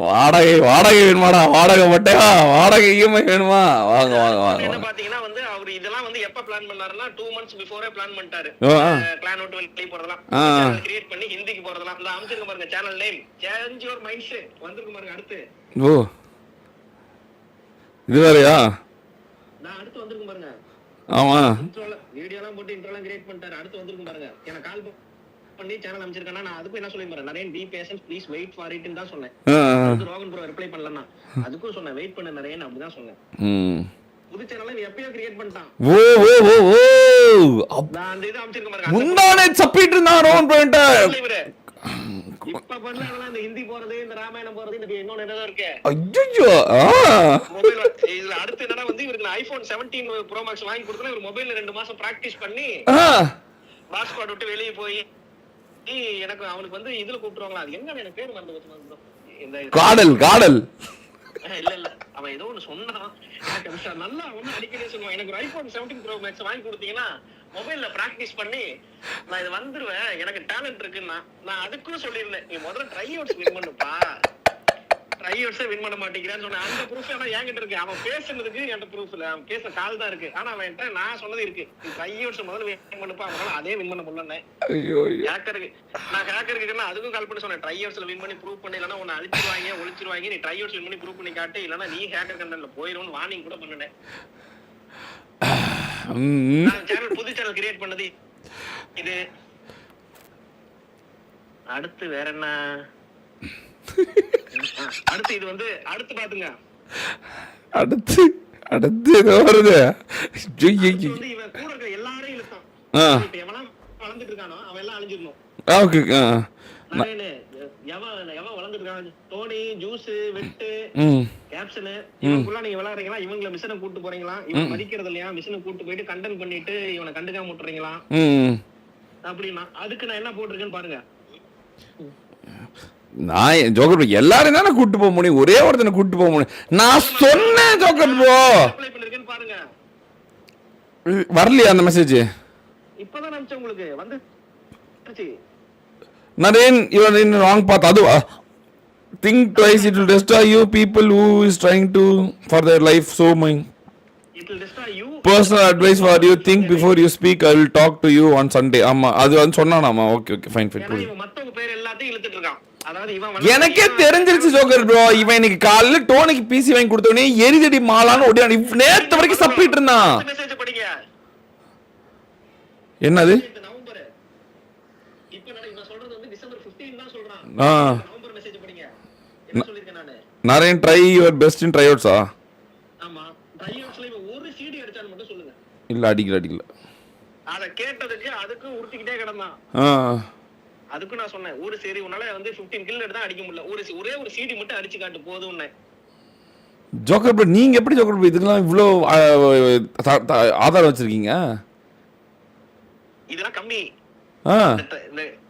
வாடகை வாடகை வேணுமாடா, வாடகை மட்டையா, வாடகை இஎம்ஐ வேணுமா, வாங்க வாங்க வாங்க என்ன வாங்க. பாத்தீங்கன்னா வந்து அவர் இதெல்லாம் வந்து எப்ப பிளான் பண்ணாருன்னா 2 months பிஃபோரே பிளான் பண்ணிட்டாரு. பிளான் விட்டு வெளியே போறதெல்லாம் கிரியேட் பண்ணி ஹிந்திக்கு போறதெல்லாம் இந்த அமைச்சிருக்க பாருங்க channel name change your mind set வந்திருக்கு பாருங்க. அடுத்து ஓ இது வேறையா? நான் அடுத்து வந்திருக்கு பாருங்க. ஆமா இன்ட்ரோல வீடியோலாம் போட்டு இன்ட்ரோலாம் கிரியேட் பண்ணிட்டாரு. அடுத்து வந்திருக்கு பாருங்க. எனக்கு கால் பண்ணி சேனல் அமைச்சிருக்கேன்னா நான் அதுக்கும் என்ன சொல்லி பாருங்க, நிறைய be patience please wait for இட்னு தான் சொன்னேன். ரோகன் ப்ரோ ரிப்ளை பண்ணலன்னா அதுக்கும் சொன்னேன் வெயிட் பண்ண நிறைய அப்படிதான் சொன்னேன். புது சேனலை எப்பயோ கிரியேட் பண்ணிட்டான். ஓ ஓ ஓ ஓ நான் அந்த இது அமைச்சிருக்க பாருங்க. முந்தானே சப்பிட்டு இருந்தான் ரோகன் பாயிண்ட். இப்ப பண்ணலாம் இந்த ஹிந்தி போறது, இந்த ராமாயணம் போறது, இந்த இன்னொன்னு என்னதான் இருக்கு ஐயோ. மொபைல். இதுல அடுத்து என்னன்னா வந்து இவருக்கு ஐபோன் 17 ப்ரோ மேக்ஸ் வாங்கி கொடுத்தா இவர் மொபைல்ல 2 மாசம் பிராக்டிஸ் பண்ணி பாஸ்போர்ட் விட்டு வெளியே போய் எனக்கு அவனுக்கு வந்து இதுல கூப்பிட்டுருவாங்களா, அது என்ன எனக்கு பேர் மறந்து போச்சு. இந்த காடல் காடல் இல்ல இல்ல அவன் ஏதோ ஒண்ணு சொன்னான் எனக்கு நல்லா ஒண்ணு அடிக்கடி சொல்லுவான். எனக்கு ஒரு ஐபோன் 17 ப்ரோ மேக்ஸ் வாங்கி கொடுத்தீங்கன்னா மொபைல்ல பிராக்டிஸ் பண்ணி நான் இது வந்துருவேன், எனக்கு டேலண்ட் இருக்குன்னா நான் அதுக்கும் சொல்லியிருந்தேன் நீ முதல்ல ட்ரை அவுட்ஸ் வின் பண்ணுப்பா, ட்ரை அவுட்ஸே வின் பண்ண மாட்டேங்கிறான்னு சொன்னேன். அந்த ப்ரூஃப் ஆனா என்கிட்ட இருக்கு. அவன் பேசுனதுக்கு என்கிட்ட ப்ரூஃப் இல்ல, அவன் பேச கால் தான் இருக்கு. ஆனா அவன் நான் சொன்னது இருக்கு, நீ ட்ரை அவுட்ஸ் முதல்ல வின் பண்ணுப்பா, அவனால அதே வின் பண்ண முடியல. ஹேக்கருக்கு நான் ஹேக்கருக்கு அதுக்கும் கால் பண்ணி சொன்னேன், ட்ரை அவுட்ஸ்ல வின் பண்ணி ப்ரூவ் பண்ணி இல்லைன்னா உன்னை அழிச்சிருவாங்க ஒழிச்சிருவாங்க, நீ ட்ரை அவுட்ஸ் வின் பண்ணி ப்ரூவ் பண்ணி காட்டு, இல்லைன்னா நீ ஹேக்கர் கண்டென்ட்ல போயிடும்னு வார்னிங் கூட பண்ணினேன். சேனல் புது சேனல் கிரியேட் பண்ணது இது. அடுத்து வேற என்ன? அடுத்து இது வந்து அடுத்து பாத்துங்க. அடுத்து அடுத்து ஏதோ வருது. வந்து இவன் கூட இருக்க எல்லாரையும் இழுத்தான். இப்ப எவனா வளர்ந்துட்டு இருக்கானோ அவன் எல்லாம் அழிஞ்சிடணும். ஓகே எவன் வளர்ந்துட்டு இருக்கான், டோனி, ஜூஸ், வெட்டு, கேப்சன், இவனுக்குள்ள நீங்க விளையாடுறீங்களா, இவங்களை மிஷனை கூட்டு போறீங்களா, இவன் மதிக்கிறது இல்லையா, மிஷனை கூட்டு போயிட்டு கண்டன் பண்ணிட்டு இவனை கண்டுக்காம விட்டுறீங்களா அப்படின்னா அதுக்கு நான் என்ன போட்டிருக்கேன்னு பாருங்க. நான் ஜோக்கர் ப்ரோ எல்லாரும் தானே கூட்டு போக முடியும், ஒரே ஒருத்தனை கூட்டு போக முடியும். நான் சொன்னேன் ஜோக்கர் ப்ரோ அப்ளை பண்ணிருக்கேன்னு பாருங்க. வரலையா அந்த மெசேஜ்? இப்பதான் நினைச்சேன் உங்களுக்கு வந்து Naren you are in wrong path. அது think twice, it will destroy you. People who is trying to for their life so much. It will destroy you. Personal advice for you, think before you speak. I will talk to you on Sunday. ஆமா அது வந்து சொன்னானாமா. Okay fine இவன் மத்தவங்க பேர் எல்லாத்தையும் இழுத்துட்டு இருக்கான். அதாவது இவன் எனக்கே தெரிஞ்சிருச்சு ஜோக்கர் ப்ரோ. இவன் இன்னைக்கு காலையில டோனிக்கு பிசி வாங்கி கொடுத்தவனே எரிதடி மாலான்னு ஓடியான். நேத்து வரைக்கும் சப்பிட்டு இருந்தான். மெசேஜ் படிங்க. என்னது நவம்பர். இப்போ நான் சொல்றது வந்து டிசம்பர் 15 தான் சொல்றான். நவம்பர் மெசேஜ் படிங்க. என்ன சொல்லிருக்கேன் நானு? Naren try your best in try அவுட்ஸா? ஆமா ட்ரை அவுட்ஸ்ல இவன் ஒரு சிடி அடிச்சான்னு மட்டும் சொல்லுங்க. இல்ல அடிக்கல. அத கேட்டதுக்கு அதுக்கு உருட்டிக்கிட்டே கிடந்தான். அதுக்கு நான் சொன்னேன் ஒரு சரி உன்னால வந்து 15 கில் எடுத்தா அடிக்க முடியல, ஒரே ஒரு சிடி மட்டும் அடிச்சு காட்டு போதும்னே. ஜோக்கர் ப்ரோ நீங்க எப்படி ஜோக்கர் ப்ரோ இதுக்கெல்லாம் இவ்ளோ ஆதாரம் வச்சிருக்கீங்க? இதெல்லாம் கம்மி.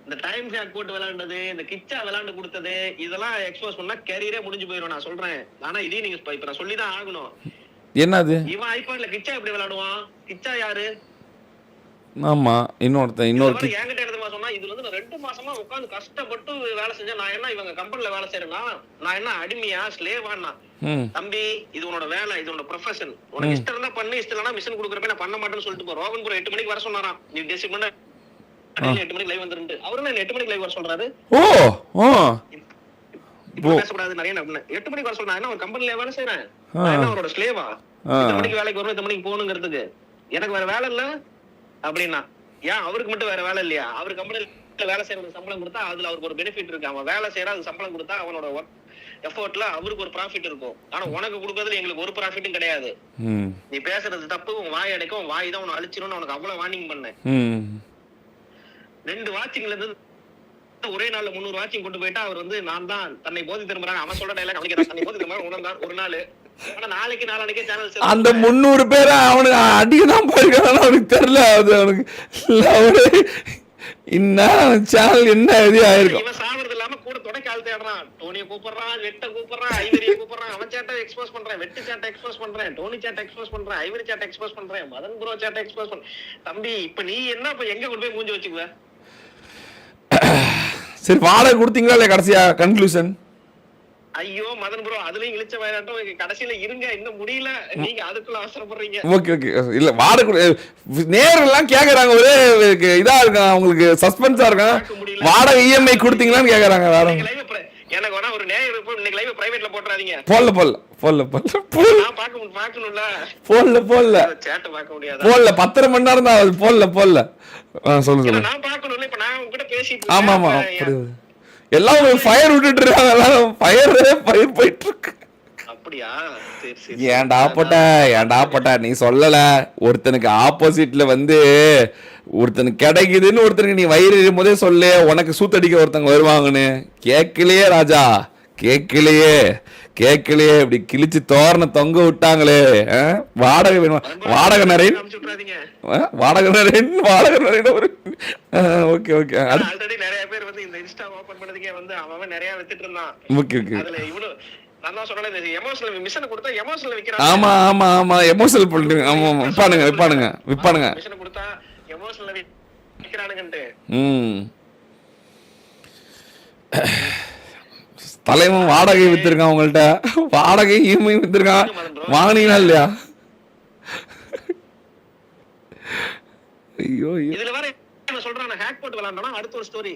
இந்த டைம் ஹேக் போட்டு விளையாண்டது, இந்த கிச்சா விளையாண்டு கொடுத்தது, இதெல்லாம் எக்ஸ்போஸ் பண்ணா கேரியரே முடிஞ்சு போயிடும் நான் சொல்றேன். ஆனா இதே நீங்க இப்ப நான் சொல்லிதான் ஆகணும். என்னது இவன் ஐபாட்ல கிச்சா எப்படி விளையாடுவான்? கிச்சா யாரு? ஆமா இன்னொருத்தன் என்கிட்ட எடுத்துமா சொன்னா இதுல வந்து நான் 2 மாசமா உட்காந்து கஷ்டப்பட்டு வேலை செஞ்சேன். நான் என்ன இவங்க கம்பெனில வேலை செய்யறேன்னா நான் என்ன அடிமையா ஸ்லேவானா? தம்பி இது உன்னோட வேலை, இது உன்னோட ப்ரொஃபஷன். உனக்கு இஷ்டம் இருந்தா பண்ணு, இஷ்டம் இல்லைன்னா மிஷன் கொடுக்குறப்ப நான் பண்ண மாட்டேன்னு சொல்லிட்டு போ. ரோகன் ப்ரோ 8 மணிக்கு வர சொன்னாராம். நீ டிசிப்ளினா 8 மணிக்கு லைவ் வந்துருந்து. அவரு என்ன 8 மணிக்கு லைவ் வர சொல்றாரு? இப்போ பேசக்கூடாது நிறைய. 8 மணிக்கு வர சொல்றேன். என்ன ஒரு கம்பெனில வேலை செய்யறேன், நான் என்ன அவரோட ஸ்லேவா? 8 மணிக்கு வேலைக்கு வரணும், 8 மணிக்கு போகணுங்கிறதுக்கு எனக்கு வேற வேலை இல்ல அப்படின்னா ஏன் அவருக்கு மட்டும் வேற வேலை இல்லையா? அவர் கம்பெனில வேலை செய்யறதுக்கு சம்பளம் கொடுத்தா அதுல அவருக்கு ஒரு பெனிஃபிட் இருக்கு. அவன் வேலை செய்யறா அது சம்பளம் கொடுத்தா அவனோட எஃபோர்ட்ல அவருக்கு ஒரு ப்ராஃபிட் இருக்கும். ஆனா உனக்கு கொடுக்கறதுல எங்களுக்கு ஒரு ப்ராஃபிட்டும் கிடையாது. நீ பேசுறது தப்பு, உன் வாய் அடைக்கும், உன் வாய் தான் உன்னை அழிச்சிரும்னு உனக்கு அவ்வளவு வார்னிங் பண்ணேன். 2 வாட்சிங்ல இருந்து ஒரே நாள்ல 300 வாட்சிங் கொண்டு போயிட்டா அவர் வந்து நான் தான் தன்னை போதி திரும்புறாங்க. அவன் சொல்ற டைலாக் அவனுக்கு தன்னை போதி திரும்ப உணர்ந்தார் ஒரு நாள். ஆனா நாளைக்கு நாளானிக்கே சேனல் அந்த 300 பேரை அவனுக்கு அடிக்கதான் போயிருக்கான். அவனுக்கு தெரியல அது அவனுக்கு இன்னும் சேனல் என்ன எது ஆயிருக்கும். இவன் சாவறது இல்லாம கூட தொடக்க ஆள் தேடுறான். டோனியை கூப்பிடுறான், வெட்ட கூப்பிடுறான், ஐவரியை கூப்பிடுறான். அவன் சேட்டை எக்ஸ்போஸ் பண்றேன், வெட்டு சேட்டை எக்ஸ்போஸ் பண்றேன், டோனி சேட்டை எக்ஸ்போஸ் பண்றேன், ஐவரி சேட்டை எக்ஸ்போஸ் பண்றேன், மதன் ப்ரோ சேட்டை எக்ஸ்போஸ் பண்றேன். தம்பி இப்ப நீ என்ன இப்ப எங்க கொண்டு போய் மூஞ்சி வச்சுக்குவ? சரி வாடகை கொடுத்தீங்களா இல்லையா கடைசியா? கன்க்ளூஷன் ஐயோ மதன் ப்ரோ அதுலயும் இழிச்ச வயலாட்டம் கடைசியில இருங்க இன்னும் முடியல நீங்க அதுக்குள்ள அவசரப்படுறீங்க. ஓகே ஓகே இல்ல வாடகை நேரெல்லாம் கேக்குறாங்க ஒரே இதா இருக்கான் அவங்களுக்கு சஸ்பென்ஸா இருக்கான். வாடகை இஎம்ஐ கொடுத்தீங்களான்னு கேக்குறாங்க. வேற எனக்கு வேணா ஒரு நேயர் இன்னைக்கு லைவ் பிரைவேட்ல போட்டுறாதீங்க. நான் பாக்கணும்ல சேட்ட பார்க்க முடியாது. 10 மணி நேரம் தான் ஆகுது. போடல சொல்லுங்க. நான் பாக்கணும்ல இப்ப நான் உங்ககிட்ட பேசிட்டு. ஆமா எல்லாம் ஃபயர் விட்டுட்டு இருக்காங்க. எல்லாம் ஃபயர் போயிட்டு இருக்கு. அப்படியா? ஏன்டா போட்டா நீ சொல்லல. ஒருத்தனுக்கு ஆப்போசிட்ல வந்து ஒருத்தனுக்கு கிடைக்குதுன்னு ஒருத்தனுக்கு நீ வயிறு போதே சொல்லு உனக்கு சூத்தடிக்க ஒருத்தங்க வருவாங்கன்னு. கேட்கலையே ராஜா, கேட்கலையே இப்படி கிழிச்சு தோரண தொங்க விட்டாங்களே. வாடகை வேணும், வாடகை நிறைய ஒரு ஓகே ஓகே. ஆல்ரெடி நிறைய பேர் வந்து இந்த இன்ஸ்டா ஓபன் பண்ணதுக்கே வந்து அவன் நிறைய வித்துட்டு இருந்தான். Okay okay. அதுல இவனு நான் தான் சொல்றேன் இந்த எமோஷனல் மிஷன் கொடுத்தா எமோஷனல் விக்கிறாங்க. ஆமா எமோஷனல் பண்ணுங்க. ஆமா விப்பானுங்க மிஷன் கொடுத்தா எமோஷனல் விக்கிறானுங்கன்ட்டு. தலைவன் வாடகை வித்திருக்கான் உங்கள்ட்ட. வாடகை இஎம்ஐ வித்திருக்கான். வாங்கினீங்களா இல்லையா? ஐயோ இதுல வேற சொல்றான் ஹேக் போட்டு விளையாண்டானா அடுத்த ஒரு ஸ்டோரி.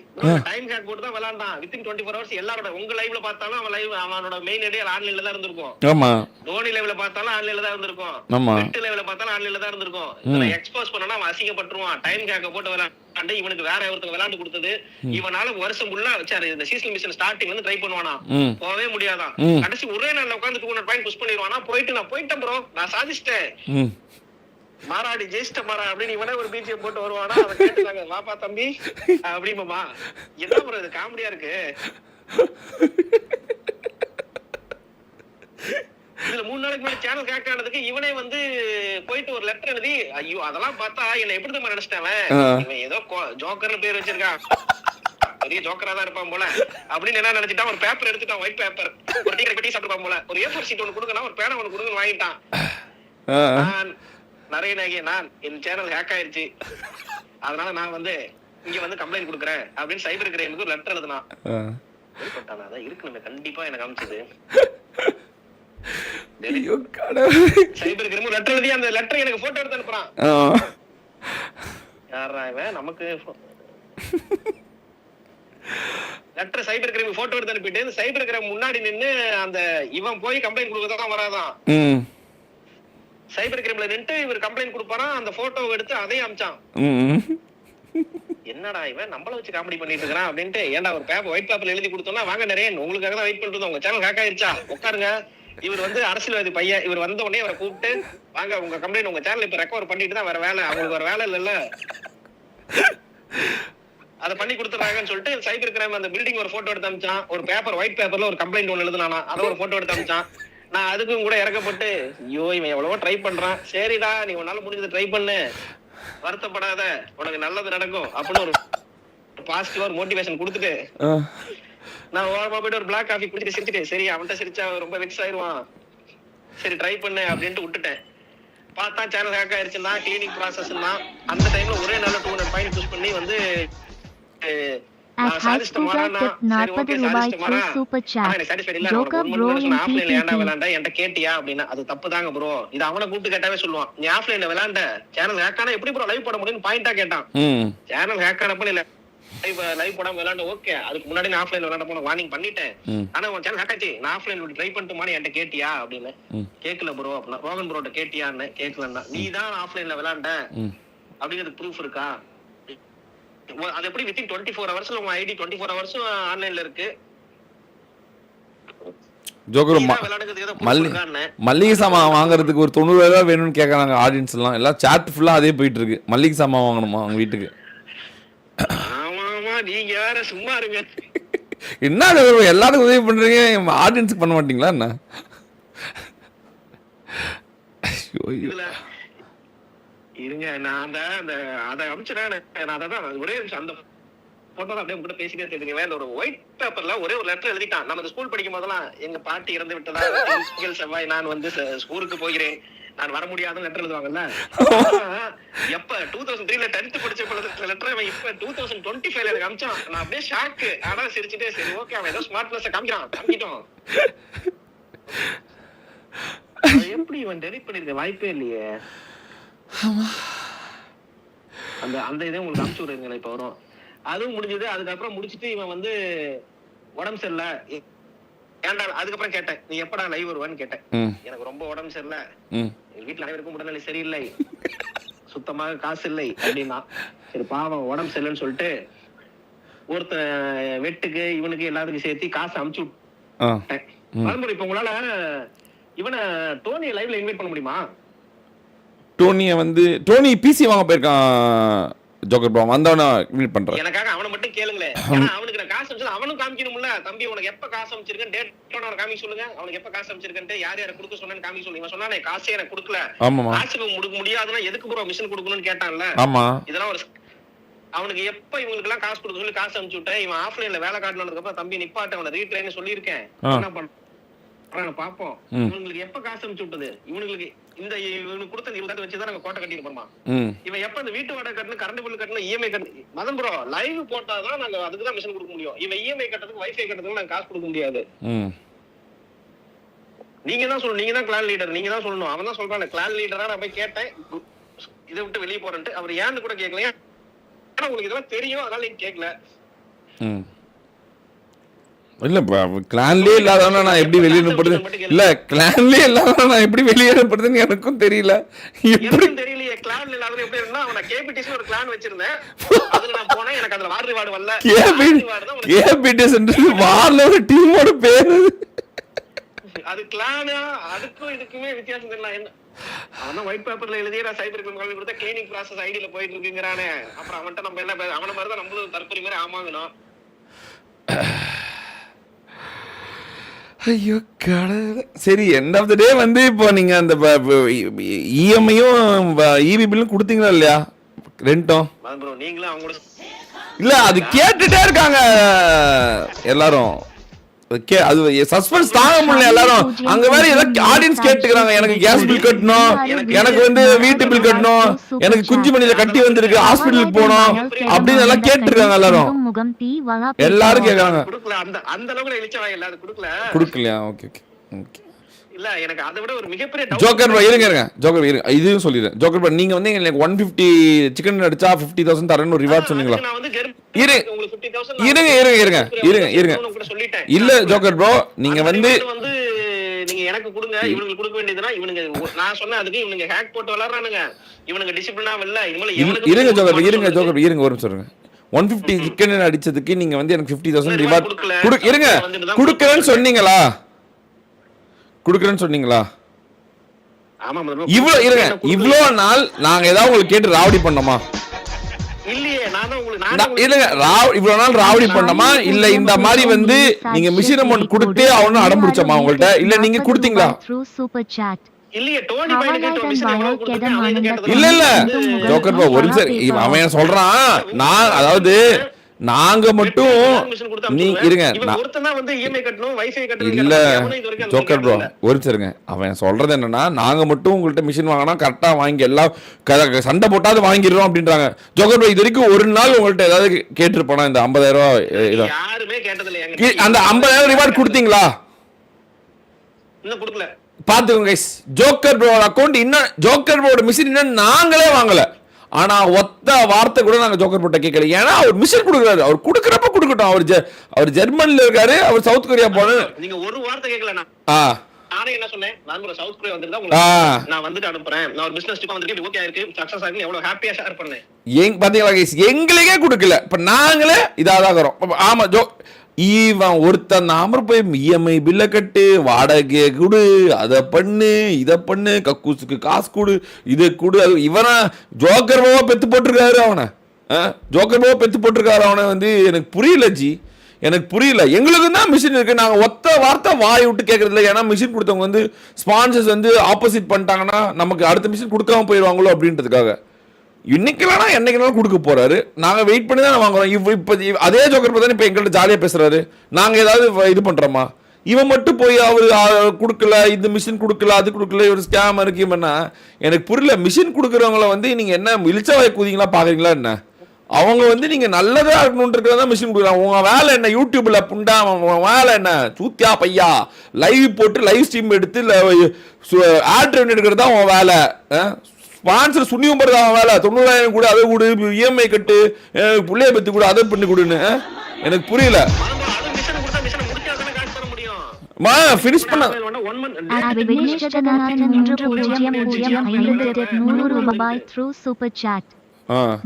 டைம் ஹேக் போட்டு தான் விளையாண்டான். வித்தின் 24 hours எல்லாரோட உங்க லைவ்ல பார்த்தாலும் அவனோட மெயின் ஐடியா ஆன்லைன்ல தான் இருந்திருக்கும். ஆமா தோனி லைவ்ல பார்த்தாலும் ஆன்லைன்ல தான் இருந்திருக்கும். ஆமா நெட் லைவ்ல பார்த்தாலும் ஆன்லைன்ல தான் இருந்திருக்கும். இவனை எக்ஸ்போஸ் பண்ணனா அவன் அசிங்கப்பட்டுருவான். டைம் ஹேக்க போட்டு விளையாண்டு இவனுக்கு வேற ஒருத்தங்க விளையாண்டு கொடுத்தது இவனால வருஷம் ஃபுல்லா வச்சாரு. இந்த சீசன் மிஷன் ஸ்டார்டிங் வந்து ட்ரை பண்ணுவானா போவே முடியாதான். கடைசி ஒரே நாள்ல உட்கார்ந்து 200 பாயிண்ட் புஷ் பண்ணிடுவானா. நான் போயிட்டேன் ப்ரோ நான் சாதிச்சிட்டேன் மாராடி ஜெயிச்சிட்ட மாறா அப்படின்னு இவனே ஒரு பிஜிஎம் போட்டு வருவானா. அவன் கேட்டுட்டாங்க வாப்பா தம்பி அப்படிமாமா. என்ன ப்ரோ இது காமெடியா இருக்கு. இதுல 3 நாளைக்கு முன்னாடி சேனல் ஹேக் ஆனதுக்கு இவனே வந்து போயிட்டு ஒரு லெட்டர் எழுதி ஐயோ அதெல்லாம் பார்த்தா என்ன எப்படி தான் நினைச்சிட்டேன். இவன் ஏதோ ஜோக்கர்னு பேர் வச்சிருக்கான், பெரிய ஜோக்கரா தான் இருப்பான் போல அப்படின்னு என்ன நினைச்சிட்டான். ஒரு பேப்பர் எடுத்துட்டான், ஒயிட் பேப்பர். ஒரு டீ சாப்பிட்டுப்பான் போல. ஒரு A4 ஷீட் ஒன்று கொடுக்கணும், ஒரு பேனா ஒன்று கொடுக்கணும் வாங்கிட்டான். நிறைய நான் என் சேனல் ஹேக் ஆயிருச்சு அதனால நான் வந்து இங்க வந்து கம்ப்ளைண்ட் கொடுக்குறேன் அப்படின்னு சைபர் கிரைமுக்கு ஒரு லெட்டர் எழுதுனா. அதான் இருக்கணுமே கண்டிப்பா எனக்கு அனுப்பிச்சது. சைபர் கிரைம் லெட்டர் எழுதி அந்த லெட்டர் எனக்கு போட்டோ எடுத்து அனுப்புறான். யாரா இவன் நமக்கு லெட்டர் சைபர் கிரைம் போட்டோ எடுத்து அனுப்பிட்டு சைபர் கிரைம் முன்னாடி நின்னு அந்த இவன் போய் கம்ப்ளைண்ட் கொடுக்கதான் வராதான். சைபர் கிரைம்ல நின்று இவர் கம்ப்ளைண்ட் கொடுப்பாரா. அந்த போட்டோவை எடுத்து அதையும் அமிச்சான். என்னடா இவன் நம்மள வச்சு காமெடி பண்ணிட்டு இருக்கான் அப்படின்ட்டு ஏன்டா ஒரு பேப்பர் ஒயிட் பேப்பர்ல எழுதி கொடுத்தோம்னா வாங்க நிறைய உங்களுக்காக தான் வெயிட் பண்ணிட்டு உங்க சேனல் ஹேக் ஆயிருச்சா உட்காருங்க. இவர் வந்து அரசியல்வாதி பையன். இவர் வந்த உடனே அவரை கூப்பிட்டு வாங்க உங்க கம்ப்ளைண்ட் உங்க சேனல் இப்ப ரெக்கவர் பண்ணிட்டு தான் வேற வேலை அவங்களுக்கு வேற வேலை இல்ல அதை பண்ணி கொடுத்துறாங்கன்னு சொல்லிட்டு சைபர் கிரைம் அந்த பில்டிங் ஒரு போட்டோ எடுத்து அமிச்சான். ஒரு பேப்பர் ஒயிட் பேப்பர்ல ஒரு கம்ப்ளைண்ட் ஒன்று எழுதுனானா அதை ஒரு போட்டோ எடுத்து அமிச்சான். நான் அதுக்கும் கூட இறக்கப்பட்டு ஐயோ இவன் எவ்வளவோ ட்ரை பண்றான். சரிடா நீ உன்னால முடிஞ்சது ட்ரை பண்ணு, வருத்தப்படாத, உனக்கு நல்லது நடக்கும் அப்படின்னு ஒரு பாசிட்டிவா ஒரு மோட்டிவேஷன் கொடுத்துட்டு நான் ஓரமா போயிட்டு ஒரு பிளாக் காஃபி குடிச்சிட்டு சிரிச்சுட்டு சரி அவன்கிட்ட சிரிச்சா ரொம்ப வெக்ஸ் ஆயிடுவான் சரி ட்ரை பண்ணு அப்படின்ட்டு விட்டுட்டேன். பார்த்தா சேனல் ஹேக் ஆயிருச்சுன்னா கிளீனிங் ப்ராசஸ் தான். அந்த டைம்ல ஒரே நாள் 200 பாயிண்ட் புஷ் பண்ணி வந்து கேட்டியா அப்படின்னா அது தப்பு தாங்க ப்ரோ. இது அவனை கூப்பிட்டு கேட்டாவே சொல்லுவான் நீ ஆஃப்லைன்ல விளையாண்ட சேனல் ஹேக் ஆனா எப்படி ப்ரோ லைவ் போட முடியும்னு பாயிண்டா கேட்டான். சேனல் ஹேக் ஆனப்ப இல்ல லைவ் போடாம விளையாண்ட ஓகே அதுக்கு முன்னாடி நான் ஆஃப்லைன்ல விளையாட போன வார்னிங் பண்ணிட்டேன். ஆனா உன் சேனல் ஹேக் ஆச்சு நான் ஆஃப்லைன்ல ட்ரை பண்ணிட்டுமான்னு என்கிட்ட கேட்டியா அப்படின்னு. கேட்கல ப்ரோ அப்படின்னா ரோகன் ப்ரோட்ட கேட்டியான்னு. கேட்கலன்னா நீ தான் ஆஃப்லைன்ல விளையாண்ட அப்படிங்கிறது ப்ரூஃப் இருக்கா. அது எப்படி வித்தின் 24 hours உங்க ஐடி 24 hours ஆன்லைன்ல இருக்கு. ஜோக்கர் மல்லிகை சாமான் வாங்குறதுக்கு ஒரு 90 ரூபாய் வேணும்னு கேட்கறாங்க ஆடியன்ஸ் எல்லாம் சாட் ஃபுல்லா அதே போயிட்டு இருக்கு. மல்லிகை சாமான் வாங்கணுமா அவங்க வீட்டுக்கு. ஆமா நீங்க வேற சும்மா இருங்க. என்ன எல்லாத்துக்கும் உதவி பண்றீங்க ஆடியன்ஸுக்கு பண்ண மாட்டீங்களா என்ன? இருங்க நான் அதை அமிச்சுறேன். அதான் ஒரே அந்த போட்டோ அப்படியே கூட பேசிட்டே தெரியுங்க. ஒரு ஒயிட் பேப்பர்ல ஒரே ஒரு லெட்டர் எழுதிட்டான். நம்ம ஸ்கூல் படிக்கும் போதெல்லாம் எங்க பாட்டி இறந்து விட்டதா செவ்வாய் நான் வந்து ஸ்கூலுக்கு போகிறேன் நான் வர முடியாதுன்னு லெட்டர் எழுதுவாங்கல்ல. எப்ப 2003ல 10th படிச்ச லெட்டர் அவன் இப்ப 2025ல எனக்கு அமிச்சான். நான் அப்படியே ஷாக். ஆனா சிரிச்சிட்டே சரி ஓகே அவன் ஏதோ ஸ்மார்ட்னஸ் காமிக்கிட்டோம். எப்படி இவன் டெலிட் பண்ணிருக்க வாய்ப்பே இல்லையே. அந்த அந்த இதே உங்களுக்கு அனுப்பிச்சு விடுங்க இப்ப வரும். அதுவும் முடிஞ்சது. அதுக்கப்புறம் முடிச்சிட்டு இவன் வந்து உடம்பு சரியில்லை ஏன்டா அதுக்கப்புறம் கேட்டேன் நீ எப்படா லைவ் வருவான்னு கேட்டேன். எனக்கு ரொம்ப உடம்பு சரியில்லை, எங்க வீட்டுல அனைவருக்கும் உடல்நிலை சரியில்லை, சுத்தமாக காசு இல்லை அப்படின்னா சரி பாவம் உடம்பு சரியில்லைன்னு சொல்லிட்டு ஒருத்த வெட்டுக்கு இவனுக்கு எல்லாத்துக்கும் சேர்த்து காசு அமுச்சு விட்டேன். மறுமுறை இப்ப உங்களால இவனை டோனியை லைவ்ல இன்வைட் பண்ண முடியுமா? டோனியை வந்து டோனி பிசி வாங்க போயிருக்கான் ஜோக்கர் ப்ரோ, வந்தவன இன்வைட் பண்றேன். எனக்காக அவனை மட்டும் கேளுங்களேன். ஏன்னா அவனுக்கு நான் காசு அனுப்பிச்சது அவனும் காமிக்கணும்ல. தம்பி உனக்கு எப்ப காசு அனுப்பிச்சிருக்கேன் டேட்டோட காமிக்க சொல்லுங்க. அவனுக்கு எப்ப காசு அனுப்பிச்சிருக்கேன் யார் யாரை கொடுக்க சொன்னேன்னு காமிக்க சொல்லுங்க. இவன் சொன்னானே காசே எனக்கு கொடுக்கல, காசு கொடுக்க முடியாதுன்னா எதுக்கு ப்ரோ மிஷின் கொடுக்கணும்னு கேட்டான்ல. ஆமா இதெல்லாம் ஒரு அவனுக்கு எப்ப இவங்களுக்கு எல்லாம் காசு கொடுக்க சொல்லி காசு அனுப்பிச்சு விட்டேன். இவன் ஆஃப்லைன்ல வேலை காட்டணும்னு அப்புறம் தம்பி நிப்பாட்ட அவனை ரீட்ரைன் சொல்லியிருக்கேன். என்ன பண்ண பாப்போம். இவங்களுக்கு எப்ப காசு அனுப்பிச்சு விட்டது இவங்களுக்கு இந்த இவனுக்கு கொடுத்த 20,000 வச்சுதான் நாங்க கோட்டை கட்டிருப்போமா. இவன் எப்ப இந்த வீட்டு வாடகை கட்டணும் கரண்ட் பில் கட்டணும் இஎம்ஐ கட்டணும் மதன் ப்ரோ லைவ் போட்டாதான் நாங்க அதுக்குதான் மிஷின் கொடுக்க முடியும். இவன் இஎம்ஐ கட்டறதுக்கு வைஃபை கட்டறதுக்கு நாங்க காசு கொடுக்க முடியாது. நீங்க தான் சொல்லணும், நீங்க தான் கிளான் லீடர், நீங்க தான் சொல்லணும். அவன் தான் சொல்றான் கிளான் லீடரா. நான் போய் கேட்டேன் இதை விட்டு வெளியே போறேன்ட்டு. அவர் ஏன்னு கூட கேட்கலையா. ஆனா உங்களுக்கு இதெல்லாம் தெரியும் அதனால நீங்க கேட்கல. இல்ல கிளான்லயே இல்லாதவன நான் எப்படி வெளியேறப்படுது இல்ல கிளான்லயே இல்லாதவன நான் எப்படி வெளியேறப்படுதுன்னு எனக்கும் தெரியல. எப்படி தெரியலையே கிளான்ல இல்லாதவன் எப்படி இருந்தா அவன கேபிடிஸ் ஒரு கிளான் வச்சிருந்தேன். அதுல நான் போனேன் எனக்கு அதுல வார் ரிவார்ட் வரல. கேபிடிஸ் வார்ல ஒரு டீமோட பேரு அது கிளானா அதுக்கும் இதுக்குமே வித்தியாசம் தெரியல. என்ன அவன் ஒயிட் பேப்பர்ல எழுதிய சைபர் கிரைம் கால் கொடுத்தா கிளீனிங் ப்ராசஸ் ஐடியில போயிட்டு இருக்குங்கறானே. அப்புறம் அவன்கிட்ட நம்ம என்ன அவன மாதிரி தான் நம்மளும் தற்கொலை மாதிரி ஆமாங்கணும். ஐயோ கடவுளே. சரி எண்ட் ஆஃப் த டே வந்து இப்போ நீங்க அந்த இஎம்ஐயும் இபி பில்லும் கொடுத்தீங்களா இல்லையா ரெண்டும்? நீங்களும் அவங்க இல்ல அது கேட்டுட்டே இருக்காங்க எல்லாரும். அது சஸ்பென்ஸ் தாங்க முடியல எல்லாரும். அங்க வேற ஏதோ ஆடியன்ஸ் கேட்டுக்கிறாங்க எனக்கு கேஸ் பில் கட்டணும், எனக்கு வந்து வீட்டு பில் கட்டணும், எனக்கு குஞ்சுமணியில கட்டி வந்திருக்கு ஹாஸ்பிட்டலுக்கு போகணும் அப்படின்னு எல்லாம் கேட்டுருக்காங்க எல்லாரும். எல்லாரும் கேக்குறாங்க. அந்த அளவுக்கு இழிச்சவா இல்ல அது கொடுக்கலையா? Okay okay okay. இல்ல எனக்கு அதை விட ஒரு மிகப்பெரிய ஜோக்கர் ப்ரோ இருங்க ஜோக்கர் இருங்க இதுவும் சொல்லிடுறேன். ஜோக்கர் ப்ரோ நீங்க வந்து எனக்கு 150 சிக்கன் அடிச்சா 50,000 தரேன்னு ஒரு ரிவார்ட் சொன்னீங்களா? இல்ல ஜோக்கர் ப்ரோ நீங்க வந்து நீங்க எனக்கு கொடுங்க இவங்களுக்கு கொடுக்க வேண்டியதுனா இவனுங்க நான் சொன்ன அதுக்கு இவனுங்க ஹேக் போட்டு விளையாடுறானுங்க. இவனுங்க டிசிப்ளினா இல்ல. இருங்க ஜோக்கர் இருங்க ஒரு சொல்லுங்க. 150 சிக்கன் அடிச்சதுக்கு நீங்க வந்து எனக்கு 50,000 ரிவார்ட் இருங்க கொடுக்கறேன்னு சொன்னீங்களா? கொடுக்கறேன்னு சொன்னீங்களா? இவ்வளவு இருங்க இவ்வளவு நாள் நாங்க ஏதாவது உங்களுக்கு கேட்டு ராவடி பண்ணோமா? இல்லையே நான் தான் உங்களுக்கு இல்லங்க இவ்வளவு நாள் ராவடி பண்ணோமா? இல்ல இந்த மாதிரி வந்து நீங்க மிஷின் அமௌண்ட் கொடுத்து அவனும் அடம் பிடிச்சோமா உங்கள்ட்ட? இல்ல நீங்க கொடுத்தீங்களா? இல்லையே டோனி பையன் கேட்ட மிஷின் எவ்வளவு கொடுத்தீங்க அவன் கேட்டது இல்ல இல்ல ஜோக்கர் ப்ரோ ஒரு நிமிஷம் அவன் சொல்றான். நான் அதாவது நாங்க மட்டும் நீ இருங்க இல்ல ஜோக்கர் ப்ரோ ஒரு நிமிஷம் அவன் சொல்றது என்னன்னா நாங்க மட்டும் உங்கள்ட்ட மிஷின் வாங்கினா கரெக்டா வாங்கி எல்லாம் சண்டை போட்டாது வாங்கிடுறோம் அப்படின்றாங்க. ஜோக்கர் ப்ரோ இது வரைக்கும் ஒரு நாள் உங்கள்ட்ட ஏதாவது கேட்டிருப்பானா இந்த 50,000 அந்த 50,000 ரிவார்ட் கொடுத்தீங்களா? பாத்துக்கோங்க ஜோக்கர் ப்ரோ அக்கௌண்ட் இன்னும் ஜோக்கர் ப்ரோட மிஷின் இன்னும் நாங்களே வாங்கல. ஆனா ஒத்த வார்த்தை கூட நாங்க ஜோக்கர் போட்ட கேட்கல. ஏன்னா அவர் மிஷன் கொடுக்குறாரு. அவர் கொடுக்கறப்ப கொடுக்கட்டும். அவர் ஜெர்மன்ல இருக்காரு, அவர் சவுத் கொரியா போன நீங்க ஒரு வார்த்தை கேட்கல. நானே என்ன சொன்னேன் நான் சவுத் கொரியா வந்திருந்தா உங்களுக்கு நான் வந்துட்டு அனுப்புறேன். நான் ஒரு பிசினஸ் டிப் வந்துட்டு ஓகே இருக்கு சக்சஸ் ஆகி எவ்வளவு ஹாப்பியா ஷேர் பண்ணேன். பாத்தீங்களா கைஸ் எங்களுக்கே கொடுக்கல. இப்ப நாங்களே இதாதாகிறோம். ஆமா இவன் ஒருத்தன் நாம போய் இஎம்ஐ பில்ல கட்டு வாடகை கொடு அதை பண்ணு இதை பண்ணு கக்கூசுக்கு காசு கொடு இதை கொடு. இவனை ஜோக்கர் பாவா பெத்து போட்டிருக்காரு. அவனை ஜோக்கர் பாவா பெத்து போட்டிருக்காரு. அவனை வந்து எனக்கு புரியல ஜி எனக்கு புரியல. எங்களுக்கு தான் மிஷின் இருக்கு நாங்க ஒத்த வார்த்தை வாய் விட்டு கேட்கறது இல்லை. ஏன்னா மிஷின் கொடுத்தவங்க வந்து ஸ்பான்சர்ஸ் வந்து ஆப்போசிட் பண்ணிட்டாங்கன்னா நமக்கு அடுத்த மிஷின் கொடுக்காம போயிடுவாங்களோ அப்படின்றதுக்காக இன்னைக்கு இல்லைனா என்னைக்குனாலும் கொடுக்க போறாரு. நாங்க வெயிட் பண்ணி தான் வாங்குறோம். இப்போ அதே ஜோக்கர் தான் இப்போ எங்கள்கிட்ட ஜாலியா பேசுறாரு. நாங்க ஏதாவது இது பண்றோமா? இவன் மட்டும் போய் அவர் கொடுக்கல, இந்த மிஷின் கொடுக்கல, அது கொடுக்கல, இவர் ஸ்கேம் இருக்கீங்கன்னா எனக்கு புரியல. மிஷின் கொடுக்குறவங்கள வந்து நீங்க என்ன இழிச்சவாய் கூதிங்களா பாக்குறீங்களா என்ன? அவங்க வந்து நீங்க நல்லதா இருக்கணும்ன்றதுக்காக தான் மிஷின் கொடுக்குறாங்க. உங்க வேலை என்ன? யூடியூப்ல புண்டா உங்க வேலை என்ன? சூத்தியா பையா லைவ் போட்டு லைவ் ஸ்ட்ரீம் எடுத்து ஆட் ரெவன்யூ எடுக்கிறது தான் உன் வேலை. ஸ்பான்சர் சுண்ணியும் போறது அவன் வேலை. 90,000 கூட அதை கூட இஎம்ஐ கட்டு, புள்ளைய பத்தி கூட அதை பண்ணி கொடுன்னு எனக்கு புரியல. ஃபினிஷ் பண்ண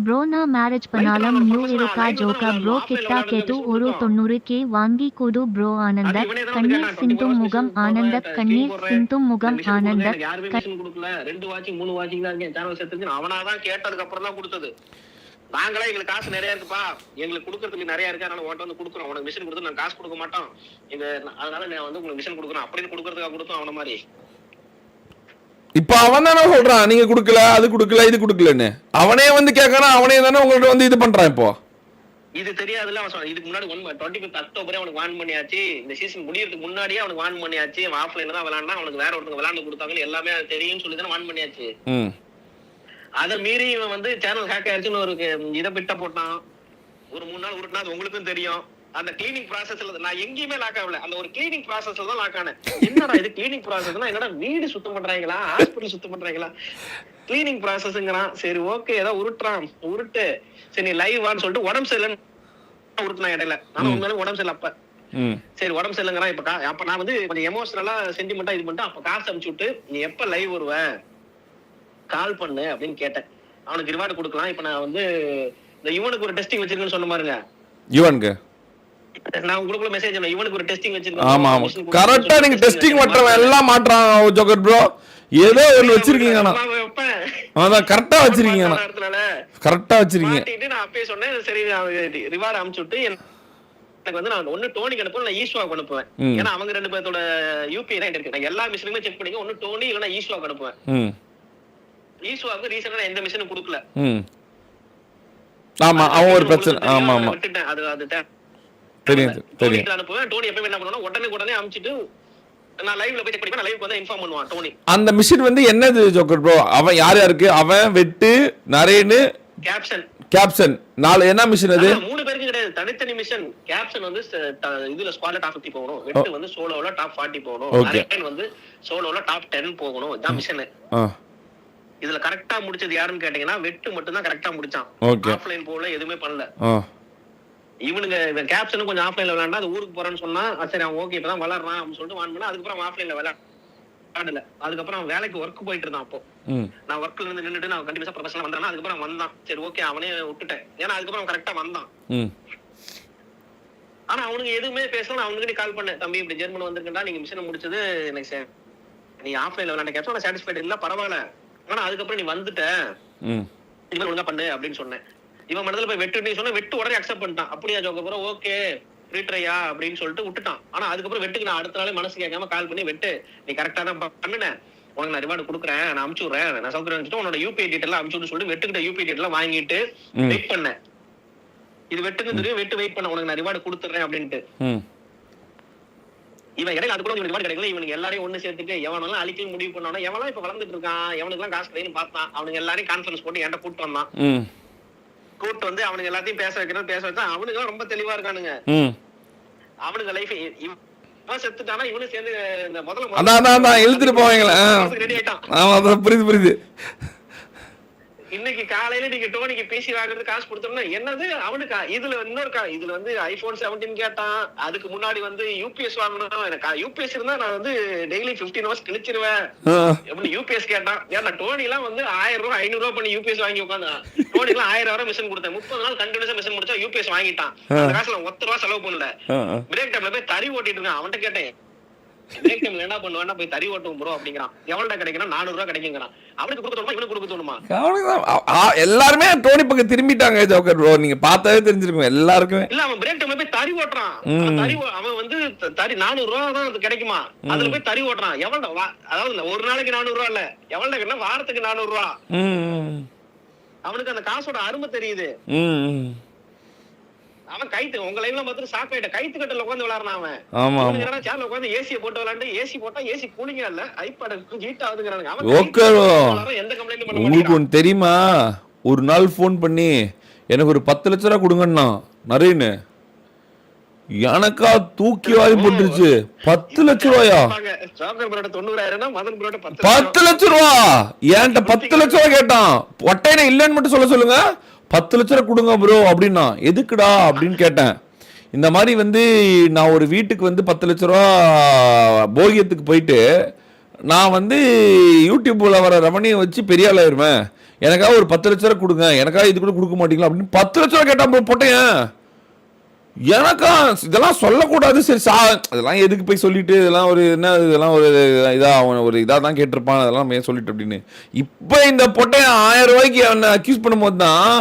ப்ரோ நான் மேரேஜ் பண்ணாலும் நியூ இருக்கா ஜோக்கா ப்ரோ கிட்டா கேட்டு ஒரு 90K வாங்கி கொடு ப்ரோ. ஆனந்த கண்ணீர் சிந்தும் முகம், ஆனந்த கண்ணீர் சிந்தும் முகம், ஆனந்த. யாருமே கொடுக்கல. 2 வாட்சிங் 3 வாட்சிங் தான் இருக்கேன். சேனல் சேர்த்து அவனாதான் கேட்டதுக்கு அப்புறம் தான் கொடுத்தது. நாங்களே எங்களுக்கு காசு நிறைய இருக்குப்பா, எங்களுக்கு கொடுக்கறதுக்கு நிறைய இருக்கு, அதனால உன்ட்ட வந்து கொடுக்குறோம். உனக்கு மிஷின் கொடுத்து நான் காசு கொடுக்க மாட்டோம், அதனால நான் வந்து உங்களுக்கு மிஷின் கொடுக்குறேன் அப்படின்னு கொடுக்கறதுக்காக கொடுத்தோம் அவன மாதிரி. இப்ப அவன் தானே சொல்றான் நீங்க கொடுக்கல, அது கொடுக்கல, இது கொடுக்கலன்னு. அவனே வந்து கேட்கறான், அவனே தானே உங்கள்ட்ட வந்து இது பண்றான். இப்போ இது தெரியாதுல்ல அவன் சொன்னான். இதுக்கு முன்னாடி 25 அக்டோபரே அவனுக்கு வான் பண்ணியாச்சு. இந்த சீசன் முடியறதுக்கு முன்னாடியே அவனுக்கு வான் பண்ணியாச்சு. அவன் ஆஃப்லைன்ல தான் விளையாண்டா, அவனுக்கு வேற ஒருத்தங்க விளையாண்டு கொடுத்தாங்கன்னு எல்லாமே தெரியும்னு சொல்லி தானே வான் பண்ணியாச்சு. அதை மீறி இவன் வந்து சேனல் ஹேக் ஆயிடுச்சுன்னு ஒரு இதை பிட்ட போட்டான். ஒரு 3 நாள் உருட்டினா அது உங்களுக்கும் தெரியும். அந்த கிளீனிங் ப்ராசஸ்ல நான் எங்கேயுமே லாக் ஆகல, அந்த ஒரு கிளீனிங் ப்ராசஸ்ல தான் லாக் ஆனேன். என்னடா இது கிளீனிங் ப்ராசஸ்னா என்னடா வீடு சுத்தம் பண்றாங்களா, ஹாஸ்பிட்டல் சுத்தம் பண்றாங்களா, கிளீனிங் ப்ராசஸ்ங்கிறான். சரி ஓகே ஏதோ உருட்டுறான், உருட்டு சரி நீ லைவ் வான்னு சொல்லிட்டு உடம்பு சரியில்லைன்னு உருட்டுனா இடையில. ஆனா உண்மையிலும் உடம்பு சரியில்லை. அப்ப சரி உடம்பு சரியில்லைங்கிறான். அப்ப நான் வந்து கொஞ்சம் எமோஷனலா சென்டிமெண்டா இது பண்ணிட்டு அப்ப காசு அனுப்பிச்சு விட்டு நீ எப்ப லைவ் வருவ கால் பண்ணு அப்படின்னு கேட்டேன். அவனுக்கு ரிவார்டு கொடுக்கலாம். இப்ப நான் வந்து இந்த இவனுக்கு ஒரு டெஸ்டிங் வச்சிருக்கேன்னு சொன்ன பாருங்க. இவனுக்கு நான் உங்களுக்கு மெசேஜ் பண்ணேன், இவனுக்கு ஒரு டெஸ்டிங் வச்சிருக்கேன். ஆமா ஆமா கரெக்ட்டா நீங்க டெஸ்டிங் பண்றவன் எல்லாம் மாட்றான் ஜோக்கர் ப்ரோ. ஏதோ ஒன்னு வச்சிருக்கீங்க. அதான் கரெக்ட்டா வச்சிருக்கீங்க, கரெக்ட்டா வச்சிருக்கீங்க. நான் அப்பவே சொன்னேன் சரி ரிவார்டு அனுப்பிச்சு விட்டு எனக்கு வந்து நான் ஒன்னு டோனிக்கு அனுப்புவேன், நான் ஈஸ்வாக்கு அனுப்புவேன். ஏன்னா அவங்க 2 பேரோட யூபிஐ தான் இருக்கு. நான் எல்லா மிஷினுமே செக் பண்ணிங்க, ஒன்னு டோனி இல்லைன்னா ஈஸ்வாக்கு அனுப்புவேன். ஈஸ்வாக்கு ரீசனா எந்த மிஷினும் கொடுக்கல. ஆமா அவன் ஒரு பிரச்சனை. ஆமா ஆமா விட்டுட்டேன். அது தெரியும் தெரியும். அனுப்புவேன். டோனி எப்பவும் என்ன பண்ணுவானா உடனே அனுப்பிச்சிட்டு நான் லைவ்ல போய் செக் பண்ணிப்பேன். லைவ்க்கு வந்து இன்ஃபார்ம் பண்ணுவான் டோனி. அந்த மிஷின் வந்து என்னது ஜோக்கர் ப்ரோ? அவன் யார் யாருக்கு? அவன் வெட்டு நரேனு கேப்சன் 4 என்ன மிஷின் அது? 3 பேருக்கு கிடையாது, தனித்தனி மிஷன். கேப்சன் வந்து இதுல ஸ்குவாட்ல டாப் 50 போகணும், வெட்டு வந்து சோலோல டாப் 40 போகணும், நரேன் வந்து சோலோல டாப் 10 போகணும். இதான் மிஷன். இதுல கரெக்டா முடிச்சது யாருன்னு கேட்டீங்கன்னா வெட்டு மட்டும் தான் கரெக்டா முடிச்சான். ஆஃப்லைன் போல எதுவுமே பண்ணல. இவனுங்க கேப்சனும் கொஞ்சம் ஆஃப்லைன்ல விளையாண்டா அது ஊருக்கு போறேன்னு சொன்னா சரி அவன் ஓகே இப்பதான் வளர்றான் அப்படின்னு சொல்லிட்டு வான் பண்ணா. அதுக்கப்புறம் ஆஃப்லைன்ல விளையாடல. அதுக்கப்புறம் அவன் வேலைக்கு ஒர்க் போயிட்டு இருந்தான். அப்போ நான் ஒர்க்ல இருந்து நின்றுட்டு நான் கண்டிப்பா ப்ரொஃபஷனலா வந்தானா. அதுக்கப்புறம் வந்தான். சரி ஓகே அவனே விட்டுட்டேன். ஏன்னா அதுக்கப்புறம் கரெக்டா வந்தான். ஆனா அவனுக்கு எதுவுமே பேசணும். அவனுக்கு கால் பண்ணேன், தம்பி இப்படி ஜெர்மன் வந்திருக்கா, நீங்க மிஷினை முடிச்சது எனக்கு நீ ஆஃப்லைன்ல விளையாண்ட கேப்சன் நான் சாட்டிஸ்ஃபைட் இல்ல பரவாயில்ல, ஆனா அதுக்கப்புறம் நீ வந்துட்ட இவன் ஒழுங்கா பண்ணு அப்படின்னு சொன்னேன். இவன் மனதில் போய் வெட்டு நீ சொன்ன வெட்டு உடனே அக்செப்ட் பண்ணிட்டான். அப்படியா ஜோக்கப்புறம் ஓகே ரீட்ரையா அப்படின்னு சொல்லிட்டு விட்டுட்டான். ஆனா அதுக்கப்புறம் வெட்டுக்கு நான் அடுத்த நாளே மனசு கேட்காம கால் பண்ணி வெட்டு நீ கரெக்டா தான் பண்ணுனேன், உனக்கு நான் ரிவார்டு கொடுக்குறேன், நான் அனுப்பிச்சு விடுறேன், நான் சௌகரியம் உன்னோட யூபிஐ டீட்டெயில் அனுப்பிச்சு விட்டு சொல்லிட்டு வெட்டுக்கிட்ட யூபிஐ டீட்டெயில் வாங்கிட்டு வெயிட் பண்ணேன். இது வெட்டுக்கு தெரியும், வெட்டு வெயிட் பண்ண உனக்கு நான் ரிவார்டு கொடுத்துறேன் அப்படின்ட்டு. இவன் இடையில அது கூட ரிவார்டு கிடைக்கல. இவனுக்கு எல்லாரையும் ஒண்ணு சேர்த்துட்டு எவனெல்லாம் அழிக்கணும் முடிவு பண்ணானோ எவனெல்லாம் இப்ப வளர்ந்துட்டு இருக்கான், எவனுக்கு எல்லாம் காசு கிடைக்குன்னு பார்த்தான். அவனுக்கு எல்லாரையும் கான்ஃபரன்ஸ் போட்டு என்கிட்ட கூப்பிட்டு வந்தான். கூப்பிட்டு வந்து அவனுக்கு எல்லாத்தையும் பேச வச்சா அவனுக்கு எல்லாம் ரொம்ப தெளிவா இருக்கானுங்க. அவனுக்கு லைஃப் இவன் செத்துட்டானா இவனும் சேர்ந்து இந்த முதல்ல இழுத்துட்டு போவாங்களா ரெடி ஆயிட்டான். புரியுது. இன்னைக்கு காலையில நீங்க டோனிக்கு பிசி வாங்குறது காசு கொடுத்தோம்னா என்னது அவனுக்கு இதுல இன்னொரு இதுல வந்து ஐபோன் 17 கேட்டான். அதுக்கு முன்னாடி வந்து யூபிஎஸ் வாங்கணும், எனக்கு யூபிஎஸ் இருந்தா நான் வந்து டெய்லி 15 ஹவர்ஸ் கிழிச்சிருவேன் எப்படி யூபிஎஸ் கேட்டான். ஏன்னா டோனி எல்லாம் வந்து 1000 ரூபாய் 500 ரூபாய் பண்ணி யூபிஎஸ் வாங்கி உட்காந்து டோனி எல்லாம் 1000 ரூபாய் மிஷின் கொடுத்தேன். 30 நாள் கண்டினியூஸா மிஷின் முடிச்சா யூபிஎஸ் வாங்கிட்டான். அந்த காசுல 10 ரூபாய் செலவு பண்ணல. பிரேக் டைம்ல போய் தறி ஓட்டிட்டு இருக்கான். அவன்கிட்ட கேட்டேன் பிரேக் டைம்ல என்ன பண்ணுவான்னா போய் தறி ஓட்டும் ப்ரோ அப்படிங்கிறான். எவ்வளவு கிடைக்குன்னா 400 ரூபாய் கிடைக்குங்கிறான். அவனுக்கு கொடுக்க தோணுமா இவனுக்கு கொடுக்க தோணுமா? எல்லாருமே டோனி பக்கம் திரும்பிட்டாங்க ஜோக்கர் ப்ரோ. நீங்க பார்த்தாவே தெரிஞ்சிருக்கும் எல்லாருக்குமே. இல்ல அவன் பிரேக் டைம்ல போய் தறி ஓட்டுறான். அவன் வந்து தறி 400 ரூபாய் தான் அது கிடைக்குமா, அதுல போய் தறி ஓட்டுறான். எவ்வளவு அதாவது ஒரு நாளைக்கு 400 ரூபாய் இல்ல, எவ்வளவு வாரத்துக்கு 400 ரூபாய். அவனுக்கு அந்த காசோட அருமை தெரியுது. அவன் கைத்து உங்க லைன்ல பார்த்து ஷாக் ஆயிட்ட கைத்து கட்டல உட்காந்து விளையாடுறான் அவன். ஆமா ஆமா இவனுங்க என்னடா சேர்ல உட்காந்து ஏசியை போட்டு விளையாண்டு ஏசி போட்டா ஏசி கூலிங்கா இல்ல ஐபாட் ஹீட் ஆகுதுங்கறாங்க. அவன் ஓகே எந்த கம்ப்ளைண்ட் பண்ண உங்களுக்கு மாட்டான். ஒன்று தெரியுமா, ஒரு நாள் ஃபோன் பண்ணி எனக்கு ஒரு 10 லட்ச ரூபா கொடுங்கண்ணா நரேன்னு, எனக்கா தூக்கி வாரி போட்டுருச்சு. 10 லட்ச ரூபாயா? ஜோக்கர் ப்ரோட 90,000 மதன் ப்ரோட 10 லட்ச ரூபா ஏன்ட்ட 10 லட்ச ரூபா கேட்டான். ஒட்டையில இல்லைன்னு மட்டும் சொல்லுங்க, 10 லட்ச ரூபா கொடுங்க ப்ரோ அப்படின்னா. எதுக்குடா அப்படின்னு கேட்டேன். இந்த மாதிரி வந்து நான் ஒரு வீட்டுக்கு வந்து 10 லட்ச ரூபா போகியத்துக்கு போயிட்டு நான் வந்து யூடியூப்ல வர ரெவன்யூ வச்சு பெரிய ஆள் ஆயிருவேன், எனக்காக ஒரு 10 லட்ச ரூபா கொடுங்க, எனக்காக இது கூட கொடுக்க மாட்டீங்களா அப்படின்னு 10 லட்ச ரூபா கேட்டான் ப்ரோ போட்டேன். எனக்கா இதெல்லாம் சொல்லக்கூடாது, சரி அதெல்லாம் எதுக்கு போய் சொல்லிட்டு, இதெல்லாம் ஒரு என்ன, இதெல்லாம் ஒரு இதா அவன் ஒரு இதாக தான் கேட்டிருப்பான், அதெல்லாம் சொல்லிட்டு அப்படின்னு. இப்போ இந்த பொட்டையை 1000 ரூபாய்க்கு அவனை அக்யூஸ் பண்ணும்போது தான்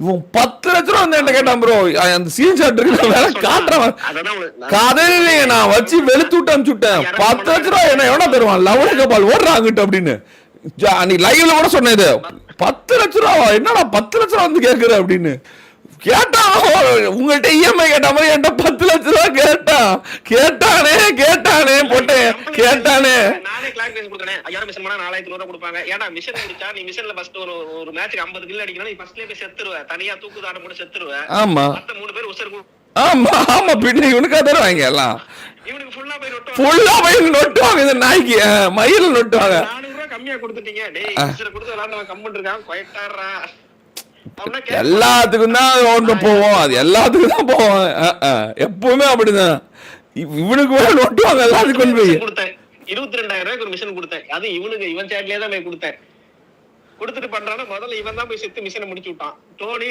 இவன் 10 லட்ச ரூபா வந்து என்கிட்ட கேட்டான் ப்ரோ. அந்த சீன் ஷாட் இருக்கு வேலை காட்டுறவன் கதையிலேயே நான் வச்சு வெளுத்து விட்டு அனுப்பிச்சு விட்டேன். 10 லட்ச ரூபா என்ன எவனா தருவான், லவண கபால் ஓடுறாங்கிட்ட அப்படின்னு. நீ லைவ்ல கூட சொன்ன இது 10 லட்ச ரூபா என்னடா 10 லட்ச ரூபா வந்து கேட்குற அப்படின்னு கேட்டா. உங்கள்கிட்ட இஎம்ஐ கேட்ட மாதிரி என்கிட்ட 10 லட்ச ரூபா கேட்டானே போட்டேன் கேட்டானே. நானே கிளாரிஃபிகேஷன் கொடுத்தேன். 5000 மிஷன் பண்ணா 4500 ரூபாய் கொடுப்பாங்க. ஏன்னா மிஷன் முடிச்சா நீ மிஷன்ல ஃபர்ஸ்ட் ஒரு மேட்ச்க்கு 50 கில் அடிக்கணும், நீ ஃபர்ஸ்ட்லயே போய் செத்துருவ, தனியா தூக்குதாரம் போட்டு செத்துருவ. ஆமா மத்த 3 பேர் உசர் ஆமா ஆமா பின்ன இவனுக்கா தருவாங்க எல்லாம். இவனுக்கு ஃபுல்லா போய் நொட்டுவாங்க. இந்த நாய்க்கு மயில நொட்டுவாங்க. 400 ரூபாய் கம்மியா கொடுத்துட்டீங்க. டேய் மிஷன் கொடுத்து விளையாடுறவன் கம்மன் இருக்கான், குவைட்டாறா. எல்லாத்துக்கும் தான் ஒன்று போவோம், அது எல்லாத்துக்கும் தான் போவோம். எப்பவுமே அப்படிதான். இவனுக்கு வேற நோட்டுவாங்க எல்லாத்துக்கும் கொண்டு போய். 22,000 ரூபாய்க்கு ஒரு மிஷன் கொடுத்தேன். அது இவன் சேட்லயே தான் போய் கொடுத்தேன். கொடுத்துட்டு பண்றானா முதல்ல இவன் தான் போய் செத்து மிஷனை முடிச்சு விட்டான். டோனி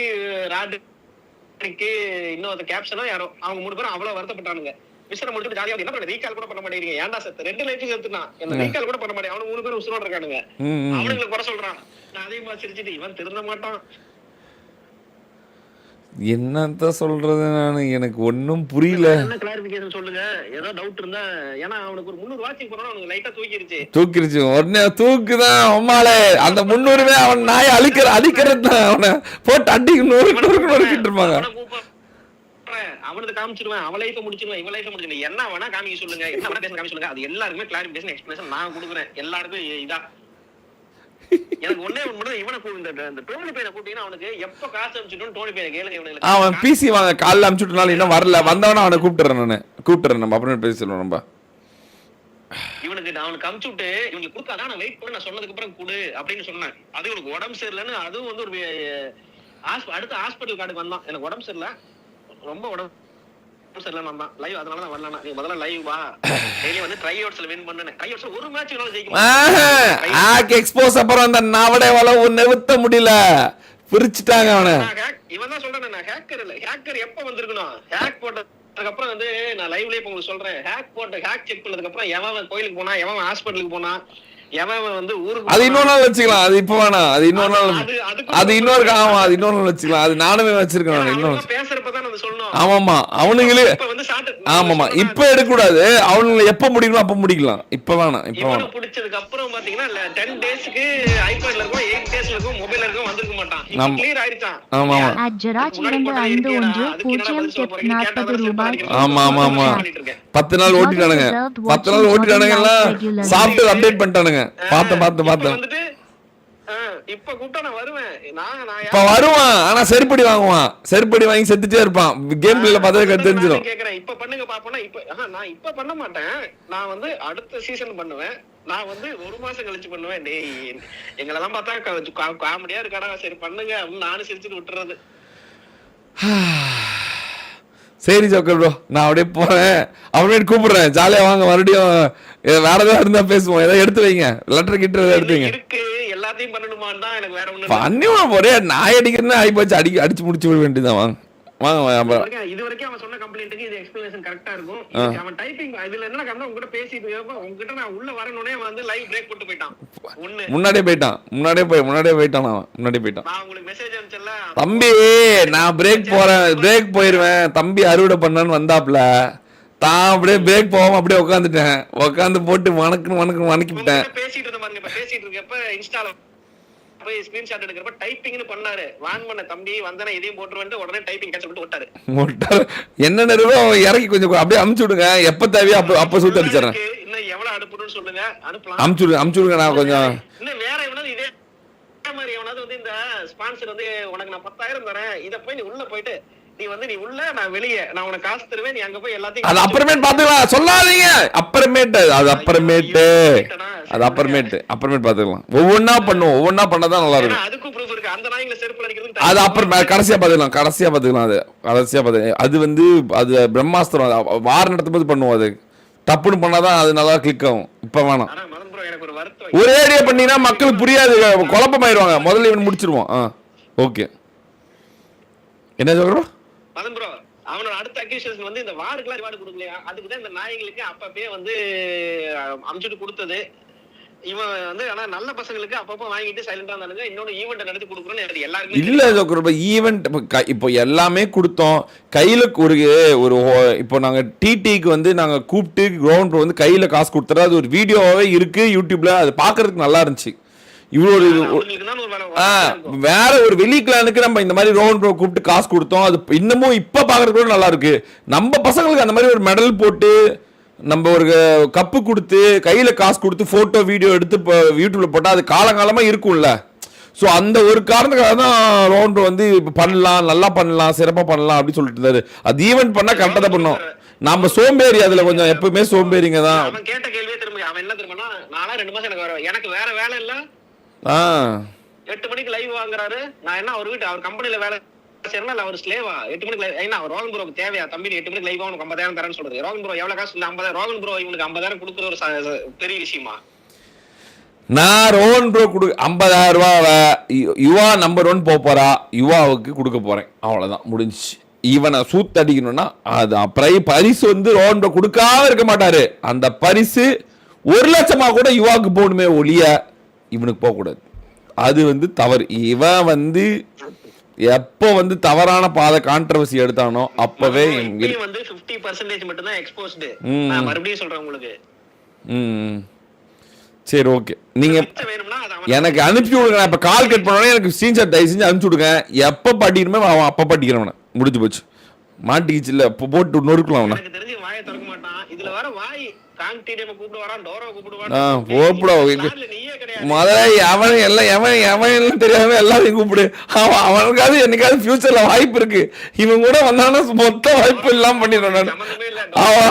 ராட்ரிக்கு இன்னும் அந்த கேப்ஷனும் யாரோ அவங்க 3 பேரும் அவ்வளவு வருத்தப்பட்டானுங்க. மிஷனை முடிச்சுட்டு ஜாலியா என்ன பண்ண ரீகால் கூட பண்ண மாட்டேங்கிறீங்க, ஏன்டா செத்து 2 லைஃப் செத்துனா என்ன ரீகால் கூட பண்ண மாட்டேன். அவனுக்கு 3 பேர் உசுரோட இருக்கானுங்க. அவனுக்கு குறை சொல்றான். நான் அதே மாதிரி சிரிச்சுட்டு இவன் திருந்த மாட்டான். என்னத்தான் சொல்றது, நானு எனக்கு ஒன்னும் புரியல. என்ன கிளாரிஃபிகேஷன் சொல்லுங்க, ஏதோ டவுட் இருந்தா. ஏன்னா அவனுக்கு ஒரு 300 வாட்சிங் போறோம், அவனுக்கு லைட்டா தூக்கிருச்சு உடனே தூக்குதான் அம்மாளே. அந்த 300 அவன் நாய் அழிக்கிறது தான். அவனை போட்டு அடிக்கு நொறுக்கிட்டு இருப்பாங்க. அவனுக்கு காமிச்சிருவேன், அவன் லைஃப் முடிச்சிருவேன், இவன் லைஃப் முடிச்சிருவேன். என்ன வேணா காமிக்க சொல்லுங்க, என்ன வேணா பேச காமிக்க சொல்லுங்க. அது எல்லாருக்குமே கிளாரிஃபிகேஷன் எக்ஸ்பிளேஷன் நான் கொடுக்குறேன். எல்லாருக்கும் இதா எனக்கு ஒண்ணே ஒண்ணு இவனை இந்த டோனி பையனை கூட்டிங்கன்னா அவனுக்கு எப்ப காசு அனுப்பிச்சுட்டோம் டோனி பையனை கேளுங்க. இவனுக்கு அவன் பிசி வாங்க காலைல அனுப்பிச்சுட்டனால இன்னும் வரல, வந்தவன அவனை கூப்பிட்டுறேன் நம்ம அப்புறம் பேசிடுவோம். நம்ம இவனுக்கு அவனுக்கு அனுப்பிச்சு விட்டு இவனுக்கு கொடுக்காதான் நான் வெயிட் பண்ண, நான் சொன்னதுக்கு அப்புறம் கொடு அப்படின்னு சொன்னேன். அது இவனுக்கு உடம்பு சரியில்லைன்னு அதுவும் வந்து ஒரு அடுத்த ஹாஸ்பிட்டல் கார்டுக்கு வந்தான். எனக்கு உடம்பு சரியில்லை, ரொம்ப உடம்பு சரியில்லை தான் லைவ், அதனால தான் வரலாம். நீ முதல்ல லைவ் வா, டெய்லி வந்து ட்ரைஅவுட்ஸ்ல வின் பண்ணேன். ட்ரைஅவுட்ஸ்ல ஒரு மேட்ச் ஜெயிக்க எக்ஸ்போஸ் அப்புறம் அந்த நவடை வளவு நிறுத்த முடியல, பிரிச்சுட்டாங்க அவனை. இவன் தான் சொல்றேன், நான் ஹேக்கர் இல்ல. ஹேக்கர் எப்ப வந்திருக்கணும், ஹேக் போட்டதுக்கு அப்புறம் வந்து நான் லைவ்லயே உங்களுக்கு சொல்றேன். ஹேக் செக் பண்ணதுக்கு அப்புறம் எவன் கோயிலுக்கு போனா, எவன் ஹாஸ்பிட்டலுக்கு போனா, எவன் வந்து ஊருக்கு அது இன்னொரு நாள் வச்சுக்கலாம். அது இப்ப வேணாம், அது இன்னொரு நாள், அது இன்னொரு ஆமா அது இன்னொரு நாள் வச்சுக்கலாம். அது நானுமே வச்சிருக்கேன் இன்னொரு பேசுறப்பதான் நம்ம சொல்லணும். ஆமாமா அவனுங்களே ஆமாமா இப்ப எடுக்க கூடாது, அவனுங்களை எப்ப முடிக்கணும் அப்ப முடிக்கலாம். இப்ப வேணாம், இப்ப வேணாம். பிடிச்சதுக்கு அப்புறம் பாத்தீங்கன்னா 10 டேஸ்க்கு ஐபேட்ல இருக்கும், 8 டேஸ்ல இருக்கும், மொபைல்ல இருக்கும், வந்திருக்க மாட்டான். இப்ப கிளியர் ஆயிடுச்சான். ஆமா ஆமா அஜராஜ் 251 ரூபாய். ஆமா ஆமா ஆமா 10 நாள் ஓட்டிட்டானுங்க, 10 நாள் ஓட்டிட்டானுங்க. எல்லாம் சாஃப்ட்வேர் அப்டேட் பண்ணிட்டானுங்க. பார்த்தேன் இப்ப கூப்பிட்டா நான் வருவேன். இப்ப வருவான், ஆனா செருப்படி வாங்குவான். செருப்படி வாங்கி செத்துட்டே இருப்பான். கேம் பிளேல பார்த்தா தெரிஞ்சிடும். கேக்குறேன் இப்ப பண்ணுங்க பாப்போனா. இப்ப நான் இப்ப பண்ண மாட்டேன், நான் வந்து அடுத்த சீசன் பண்ணுவேன். நான் வந்து 1 மாசம் கழிச்சு பண்ணுவேன். டேய் எங்களெல்லாம் பார்த்தா காமெடியா இருக்காடா, சரி பண்ணுங்க அப்படின்னு நானும் சிரிச்சுட்டு விட்டுறது. சரி ஜோக்கர் ப்ரோ, நான் அப்படியே போறேன், அப்புறமேட்டு கூப்பிடுறேன். ஜாலியா வாங்க, மறுபடியும் வேற ஏதாவது இருந்தா பேசுவோம். ஏதாவது எடுத்து வைங்க, லெட்டர் கிட்ட எடுத்து வைங்க. எல்லாத்தையும் பண்ணணுமான்னு தான் எனக்கு வேற ஒண்ணு பண்ணிடுவோம். ஒரே நாய் அடிக்கிறதுன்னு ஆகி போச்சு, அடிச்சு முடிச்சு விட வேண்டியதான். வாங்க வாங்க. இது வரைக்கும் அவன் சொன்ன கம்ப்ளைண்ட்டுக்கு இது எக்ஸ்பிளனேஷன் கரெக்டா இருக்கும். அவன் டைப்பிங் இதுல என்ன கம்ப்ளைண்ட் உங்ககிட்ட பேசிட்டு உங்ககிட்ட நான் உள்ள வரணும்னே வந்து லைவ் பிரேக் போட்டு போயிட்டான். முன்னாடியே போயிட்டான். அவன் முன்னாடியே போயிட்டான். நான் உங்களுக்கு மெசேஜ் அனுப்பிச்சல, தம்பி நான் பிரேக் போயிருவேன் தம்பி அறுவடை பண்ணான்னு வந்தாப்ல, தான் அப்படியே பிரேக் போகாம அப்படியே உட்காந்து போட்டு வணக்கிவிட்டேன். பேசிட்டு இருந்த பாருங்க. இப்ப பேசிட்டு இருக்கப்ப இன்ஸ்டால போய் ஸ்கிரீன்ஷாட் எடுக்கிறப்ப டைப்பிங்னு பண்ணாரு. வான் பண்ண தம்பி வந்தனா இதையும் போட்டுருவேன் உடனே டைப்பிங் கேன்சல் பண்ணிட்டு விட்டாரு. என்ன நிறுவ இறக்கி கொஞ்சம் அப்படியே அமுச்சு விடுங்க, எப்ப தேவையோ அப்ப சுத்த அடிச்சிடறேன். இன்னும் எவ்வளவு அனுப்பணும்னு சொல்லுங்க, அனுப்பலாம். அமுச்சு விடுங்க. நான் கொஞ்சம் இன்னும் வேற எவனாவது இதே மாதிரி எவனாவது வந்து இந்த ஸ்பான்சர் வந்து உனக்கு நான் 10,000 தரேன், இத போய் நீ உள்ள போயிட்டு நீ உள்ள நான் வெளியே நான் உனக்கு காசு தருவேன், நீ அங்க போய் எல்லாத்தையும் அது அப்புறமேட்டு பாத்துக்கலாம், சொல்லாதீங்க. அப்புறமேட்டு பாத்துக்கலாம். ஒவ்வொன்னா பண்ணாதான் நல்லா இருக்கும். அதுக்கும் ப்ரூஃப் இருக்கு. அந்த நாய்களை செருப்பு அடிக்கிறது அது அப்புறம் கடைசியா பாத்துக்கலாம். அது வந்து அது பிரம்மாஸ்திரம், வாரம் நடத்தும் போது பண்ணுவோம். அது டப்புன்னு பண்ணாதான் அது நல்லா கிளிக் ஆகும். இப்ப வேணாம், ஒரே ஐடியா பண்ணீங்கன்னா மக்களுக்கு புரியாது, குழப்பமாயிருவாங்க. முதல்ல இவன் முடிச்சிருவோம். ஓகே, என்ன சொல்றோம் மதன் ப்ரோ? அவனோட அடுத்த அக்யூசேஷன் வந்து இந்த வாருக்குலாம் ரிவார்டு கொடுக்கலையா, அதுக்கு தான் இந்த நாய்களுக்கு அப்பப்பே வந்து அமுச்சுட்டு கொடுத்தது. இவன் வந்து ஆனா நல்ல பசங்களுக்கு அப்பப்போ வாங்கிட்டு சைலண்டா இருந்தானுங்க. இன்னொன்னு ஈவெண்ட் நடத்தி கொடுக்குறோம்னு எல்லாருமே இல்ல. ஈவெண்ட் இப்போ எல்லாமே கொடுத்தோம் கையில. ஒரு இப்போ நாங்க டிடிக்கு வந்து நாங்க கூப்பிட்டு கிரவுண்ட் வந்து கையில காசு கொடுத்துறோம். அது ஒரு வீடியோவே இருக்கு யூடியூப்ல, அது பாக்குறதுக்கு நல்லா இருந்துச்சு. இவ்வளவு வேற ஒரு வெளி கிளானுக்கு நம்ம இந்த மாதிரி ரோஹன் ப்ரோ கூப்பிட்டு காசு கொடுத்தோம். அது இன்னமும் இப்ப பாக்குறதுக்கு நல்லா இருக்கு. நம்ம பசங்களுக்கு அந்த மாதிரி ஒரு மெடல் போட்டு நம்ம ஒரு கப்பு கொடுத்து கையில காசு கொடுத்து போட்டோ வீடியோ எடுத்து யூடியூப்ல போட்டா அது காலங்காலமா இருக்கும்ல. ஸோ அந்த ஒரு காரணத்துக்காக தான் ரோஹன் ப்ரோ வந்து இப்போ பண்ணலாம், நல்லா பண்ணலாம், சிறப்பாக பண்ணலாம் அப்படின்னு சொல்லிட்டு இருந்தாரு. அது ஈவென்ட் பண்ணா கரெக்டாக தான் பண்ணோம். நம்ம சோம்பேறி, அதுல கொஞ்சம் எப்பவுமே சோம்பேறிங்க தான். அவன் கேட்ட கேள்வியே திரும்ப அவன் என்ன திரும்பினா, நாளா 2 மாசம் எனக்கு வேற வேலை இல்ல, 8 மணிக்கு லைவ் வாங்குறாரு. நான் என்ன அவர் கம்பெனில வேலை செய்யறேன்னா இல்ல அவர் ஸ்லேவா? 8 மணிக்கு லைவ் என்ன ரோகன் ப்ரோக்கு தேவையா தம்பி? 8 மணிக்கு லைவ் உனக்கு 50,000 தரேன்னு சொல்றது. ரோகன் ப்ரோ எவ்வளவு காசு? 50,000. ரோகன் ப்ரோ இவனுக்கு 50,000 கொடுக்குற ஒரு பெரிய விஷயமா? நான் ரோஹன் ப்ரோ 50,000 ரூபாவை யுவா நம்பர் 1 போறா, யுவாவுக்கு கொடுக்க போறேன். அவ்வளவுதான், முடிஞ்சிச்சு. இவனை சூத்தடிக்கணும்னா அது பரிசு வந்து ரோஹன் ப்ரோ கொடுக்காம இருக்க மாட்டாரு. அந்த பரிசு 1 லட்சமா கூட யுவாவுக்கு போகணுமே ஒழிய இவனுக்கு போக கூடாது. அது வந்து தவறு. இவன் வந்து எப்போ வந்து தவறான பாதை கான்ட்ரோவர்சி எடுத்தானோ அப்பவே வந்து 50% மட்டும் தான் எக்ஸ்போஸ்ட். நான் மறுபடியும் சொல்றேன் உங்களுக்கு. சரி, ஓகே. நீங்க எனக்கு அனுப்பி விடுங்க. நான் இப்ப கால் கட் பண்ணோட எனக்கு ஸ்கிரீன்ஷாட் தயவு செஞ்சு அனுப்பிச்சு விடுங்க. எப்ப பாட்டிக்கணுமே அவன் அப்ப பாட்டிக்கிறவன முடிஞ்சு போச்சு. மாட்டிக்கிச்சு இல்ல போட்டு நொறுக்கலாம் அவனை. எனக்கு தெரிஞ்சு வாயை திறக்க மாட்டான். இதுல வர வாய் காங்டிடியம கூப்பிடு வரான், டோரா கூப்பிடு எவன் தெரியாம எல்லாரையும் கூப்பிடு. அவனுக்காவது என்னைக்காவது ஃபியூச்சர்ல வாய்ப்பு இருக்கு. இவன் கூட வந்தானா மொத்த வாய்ப்பு எல்லாம் பண்ணிடுறான்.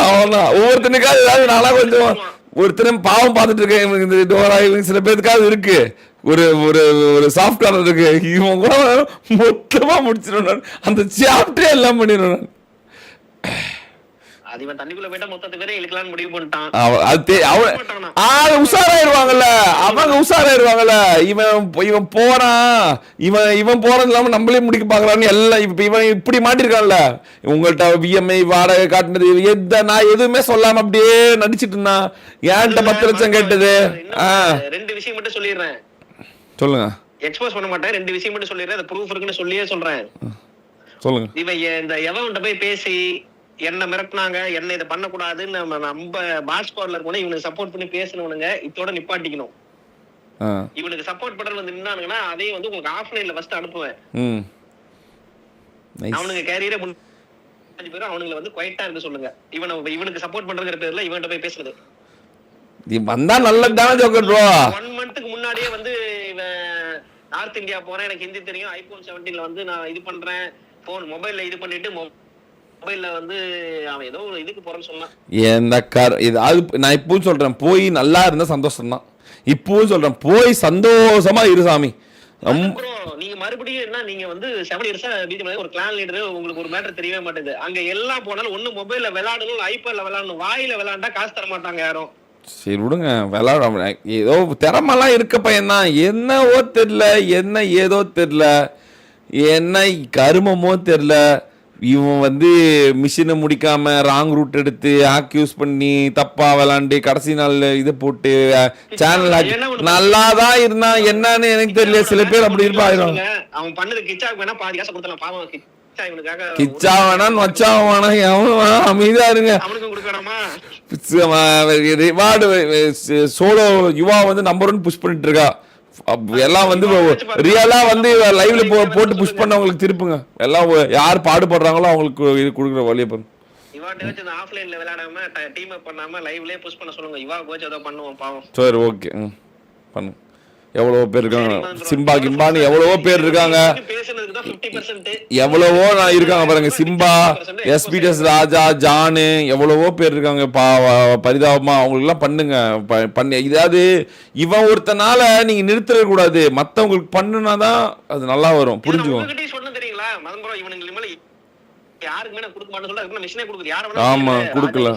அவன்தான் ஒவ்வொருத்தனுக்காவது ஏதாவது நாளா கொஞ்சம் ஒருத்தரும் பாவம் பார்த்துட்டு இருக்கேன். இந்த டோரா இவங்க சில பேருக்காவது இருக்கு, ஒரு ஒரு ஒரு சாஃப்ட் கார்னர் இருக்கு. இவன் கூட மொத்தமா முடிச்சிடுவான், அந்த சாப்டரே எல்லாம் பண்ணிடுவான். உஷாராயிருவாங்கல்ல அவங்க, உஷாராயிருவாங்கல்ல. இவன் போறான், இவன் போறது இல்லாம நம்மளே முடிக்க பாக்குறான்னு எல்லாம். இப்ப இவன் இப்படி மாட்டிருக்கான்ல, உங்கள்கிட்ட விஎம்ஐ வாடகை காட்டுனது நான் எதுவுமே சொல்லாம அப்படியே நடிச்சிட்டு இருந்தான். ஏன்ட்ட 10 லட்சம் கேட்டது. 2 விஷயம் மட்டும் சொல்லிடுறேன். சொல்லுங்க. எக்ஸ்போஸ் பண்ண மாட்டேன். 2 விஷயம் மட்டும் சொல்லிடுறேன். அது ப்ரூஃப் இருக்குன்னு சொல்லியே சொல்றேன். சொல்லுங்க. இவன் இந்த எவன்கிட்ட போய் பேசி என்ன மிரட்டினாங்க, என்ன இதை பண்ணக்கூடாதுன்னு நம்ம பாஸ் பார்லர் கூட இவனுக்கு சப்போர்ட் பண்ணி பேசணுங்க. இதோட நிப்பாட்டிக்கணும். இவனுக்கு சப்போர்ட் பண்றது வந்து நின்னானுங்கன்னா அதையும் வந்து உங்களுக்கு ஆஃப்லைன்ல ஃபர்ஸ்ட் அனுப்புவேன். அவனுக்கு கேரியரே 5 பேரும் அவனுங்களை வந்து குவைட்டா இருக்க சொல்லுங்க. இவனுக்கு சப்போர்ட் பண்றதுங்கிற பேர்ல இவன்கிட்ட போய் பேசுறது வந்தா நல்லதான ஜோக்கர் ப்ரோ. 1 மந்த்க்கு முன்னாடியே வந்து இவன் நார்த் இந்தியா போறேன், எனக்கு ஹிந்தி தெரியும், ஐபோன் 17ல வந்து நான் இது பண்றேன், போன் மொபைல்ல இது பண்ணிட்டு மொபைல்ல வந்து அவன் ஏதோ ஒரு இதுக்கு போறேன்னு சொன்னான். நான் இப்பவும் சொல்றேன், போய் நல்லா இருந்தா சந்தோஷம் தான். இப்பவும் சொல்றேன், போய் சந்தோஷமா இரு சாமி. நீங்க மறுபடியும் என்ன, நீங்க வந்து 7 இயர்ஸா பிஜேபி ஒரு கிளான் லீடர், உங்களுக்கு ஒரு மேட்டர் தெரியவே மாட்டேங்குது. அங்க எல்லாம் போனாலும் ஒண்ணு மொபைல்ல விளையாடணும், ஐபேட்ல விளையாடணும். வாயில விளையாண்டா காசு தர மாட்டாங்க யாரும். சரி விடுங்க, விளையாட ஏதோ திறமெல்லாம் இருக்க பையன் தான். என்னவோ தெரியல, என்ன ஏதோ தெரியல, என்ன கருமமோ தெரியல. இவன் வந்து மிஷினை முடிக்காம ராங் ரூட் எடுத்து ஆக்யூஸ் பண்ணி தப்பா விளாண்டு கடைசி நாள் இதை போட்டு சேனல் நல்லாதான் இருந்தான். என்னன்னு எனக்கு தெரியல. சில பேர் அப்படி இருப்பாங்க. அவன் பண்ணது கிச்சாவுக்கு வேணா பாதி காசு கொடுத்தலாம். பாவம் கிச்சா வேணான்னு வச்சா வேணா, எவன் அமைதியா இருங்க. ரிவார்டு சோலோ யுவா வந்து நம்பர் 1 புஷ் பண்ணிட்டு இருக்கா. எல்லாம் வந்து ரியலா வந்து லைவ்ல போட்டு புஷ் பண்ணவங்களுக்கு திருப்புங்க. எல்லாம் யார் பாடுபடுறாங்களோ அவங்களுக்கு இது கொடுக்குற வழியை பாருங்க. இவாட்ட வச்சு அந்த ஆஃப்லைன்ல விளையாடாம டீம் அப் பண்ணாம லைவ்லயே புஷ் பண்ண சொல்லுங்க. இவா கோச் ஏதோ பண்ணுவோம் பாவம். சரி ஓகே பண்ணுங்க. எவ்வளவோ பேர் இருக்காங்க, சிம்பா கிம்பான்னு எவ்வளவோ பேர் இருக்காங்க, எவ்வளவோ நான் இருக்காங்க பாருங்க. சிம்பா, எஸ்பிடிஎஸ் ராஜா, ஜானு, எவ்வளவோ பேர் இருக்காங்க. பரிதாபமா அவங்களுக்கு எல்லாம் பண்ணுங்க. பண்ணி இதாவது இவன் ஒருத்தனால நீங்க நிறுத்திட கூடாது, மத்தவங்களுக்கு பண்ணுனாதான் அது நல்லா வரும். புரிஞ்சுக்கோங்க. சொன்ன தெரியுங்களா மதன் ப்ரோ, இவனுக்கு மேல யாருக்குமே நான் கொடுக்க மாட்டேன்னு சொல்லிட்டு மிஷினே கொடுக்குது. யாரும் ஆமா கொடுக்கல,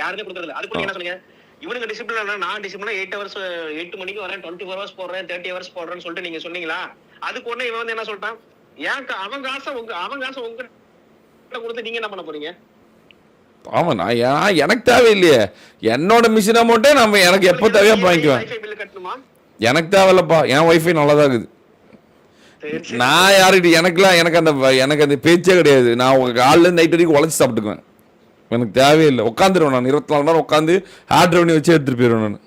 யாருமே கொடுக்கறது. அதுக்கு என்ன சொன்னீங்க? இவனுக்கு டிசிப்ளின், நான் டிசிப்ளினா 8 hours 8 மணிக்கு வரேன், 24 hours போடுறேன், 30 hours போடுறேன்னு சொல்லிட்டு நீங்க சொன்னீங்களா? அதுக்கு உடனே இவன் வந்து என்ன சொல்லிட்டான்? ஏன் அவன் காசை உங்க கொடுத்து நீங்க என்ன பண்ண போறீங்க? ஆமா நான் எனக்கு தேவையில்லையே, என்னோட மிஷின் அமௌண்ட்டே நம்ம எனக்கு எப்போ தேவையா வாங்கிக்குவேன். எனக்கு தேவையில்லப்பா, என் வைஃபை நல்லா தான் இருக்குது. நான் யாருக்கிட்ட எனக்கு அந்த பேச்சே கிடையாது. நான் உங்க காலில் நைட் வரைக்கும் உழைச்சி சாப்பிட்டுக்குவேன். எனக்கு தேவையில்லை, உட்காந்துருவேன். நான் 24 மணி நேரம் உட்காந்து ஹேட் ரெவன்யூ வச்சு எடுத்துட்டு போயிடுவேன் நான்.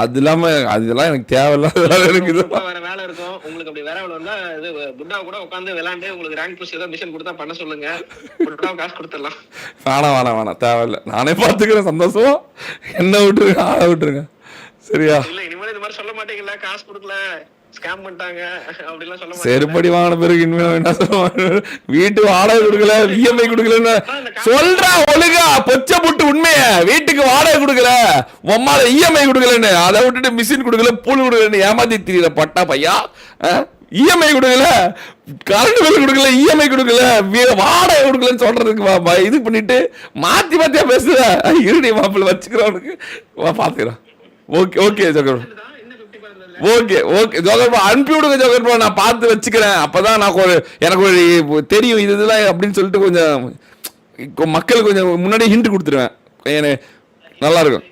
அது இல்லாம அதெல்லாம் எனக்கு தேவையில்லாத எனக்கு வேற வேலை இருக்கும் உங்களுக்கு. அப்படி வேற வேலை வந்தா இது புட்டா கூட உட்காந்து விளையாண்டு உங்களுக்கு ரேங்க் புஷ் ஏதாவது மிஷன் கொடுத்தா பண்ண சொல்லுங்க. புட்டா காசு கொடுத்துடலாம். வேணாம் தேவையில்லை, நானே பார்த்துக்கிறேன். சந்தோஷமா என்ன விட்டுருங்க, ஆள விட்டுருங்க. சரியா? இல்ல இனிமேல் இந்த மாதிரி சொல்ல மாட்டீங்களா? காசு கொடுக்கல, ஸ்கேம் பண்ணிட்டாங்க அப்படிலாம் சொல்ல மாட்டீங்க? செருப்படி வாங்கின பிறகு இனிமேல் என்ன சொல்லுவாங்க? வீட்டு வாடகை கொடுக்கல, இஎம்ஐ கொடுக்கலன்னு சொல்றா ஒழுங்கா பொச்ச புட்டு உண்மைய. வீட்டுக்கு வாடகை கொடுக்கல, உம்மால இஎம்ஐ கொடுக்கலன்னு, அதை விட்டுட்டு மிஷின் கொடுக்கல, பூல் கொடுக்கலன்னு ஏமாத்தி தெரியல பட்டா பையா. இஎம்ஐ கொடுக்கல, கரண்ட் பில் கொடுக்கல, இஎம்ஐ கொடுக்கல, வாடகை கொடுக்கலன்னு சொல்றதுக்கு இது பண்ணிட்டு மாத்தியா பேசுற. இருடி மாப்பிள்ள வச்சுக்கிறவனுக்கு பாத்துக்கிறேன். ஓகே ஜோகர், ஓகே ஜோகர் அனுப்பி விடுங்க ஜோகர் ப்ரோ, நான் பார்த்து வச்சுக்கிறேன். அப்பதான் நான் எனக்கு ஒரு தெரியும் இதெல்லாம் அப்படின்னு சொல்லிட்டு கொஞ்சம் மக்களுக்கு கொஞ்சம் முன்னாடி ஹிண்ட் கொடுத்துருவேன். நல்லா இருக்கும்.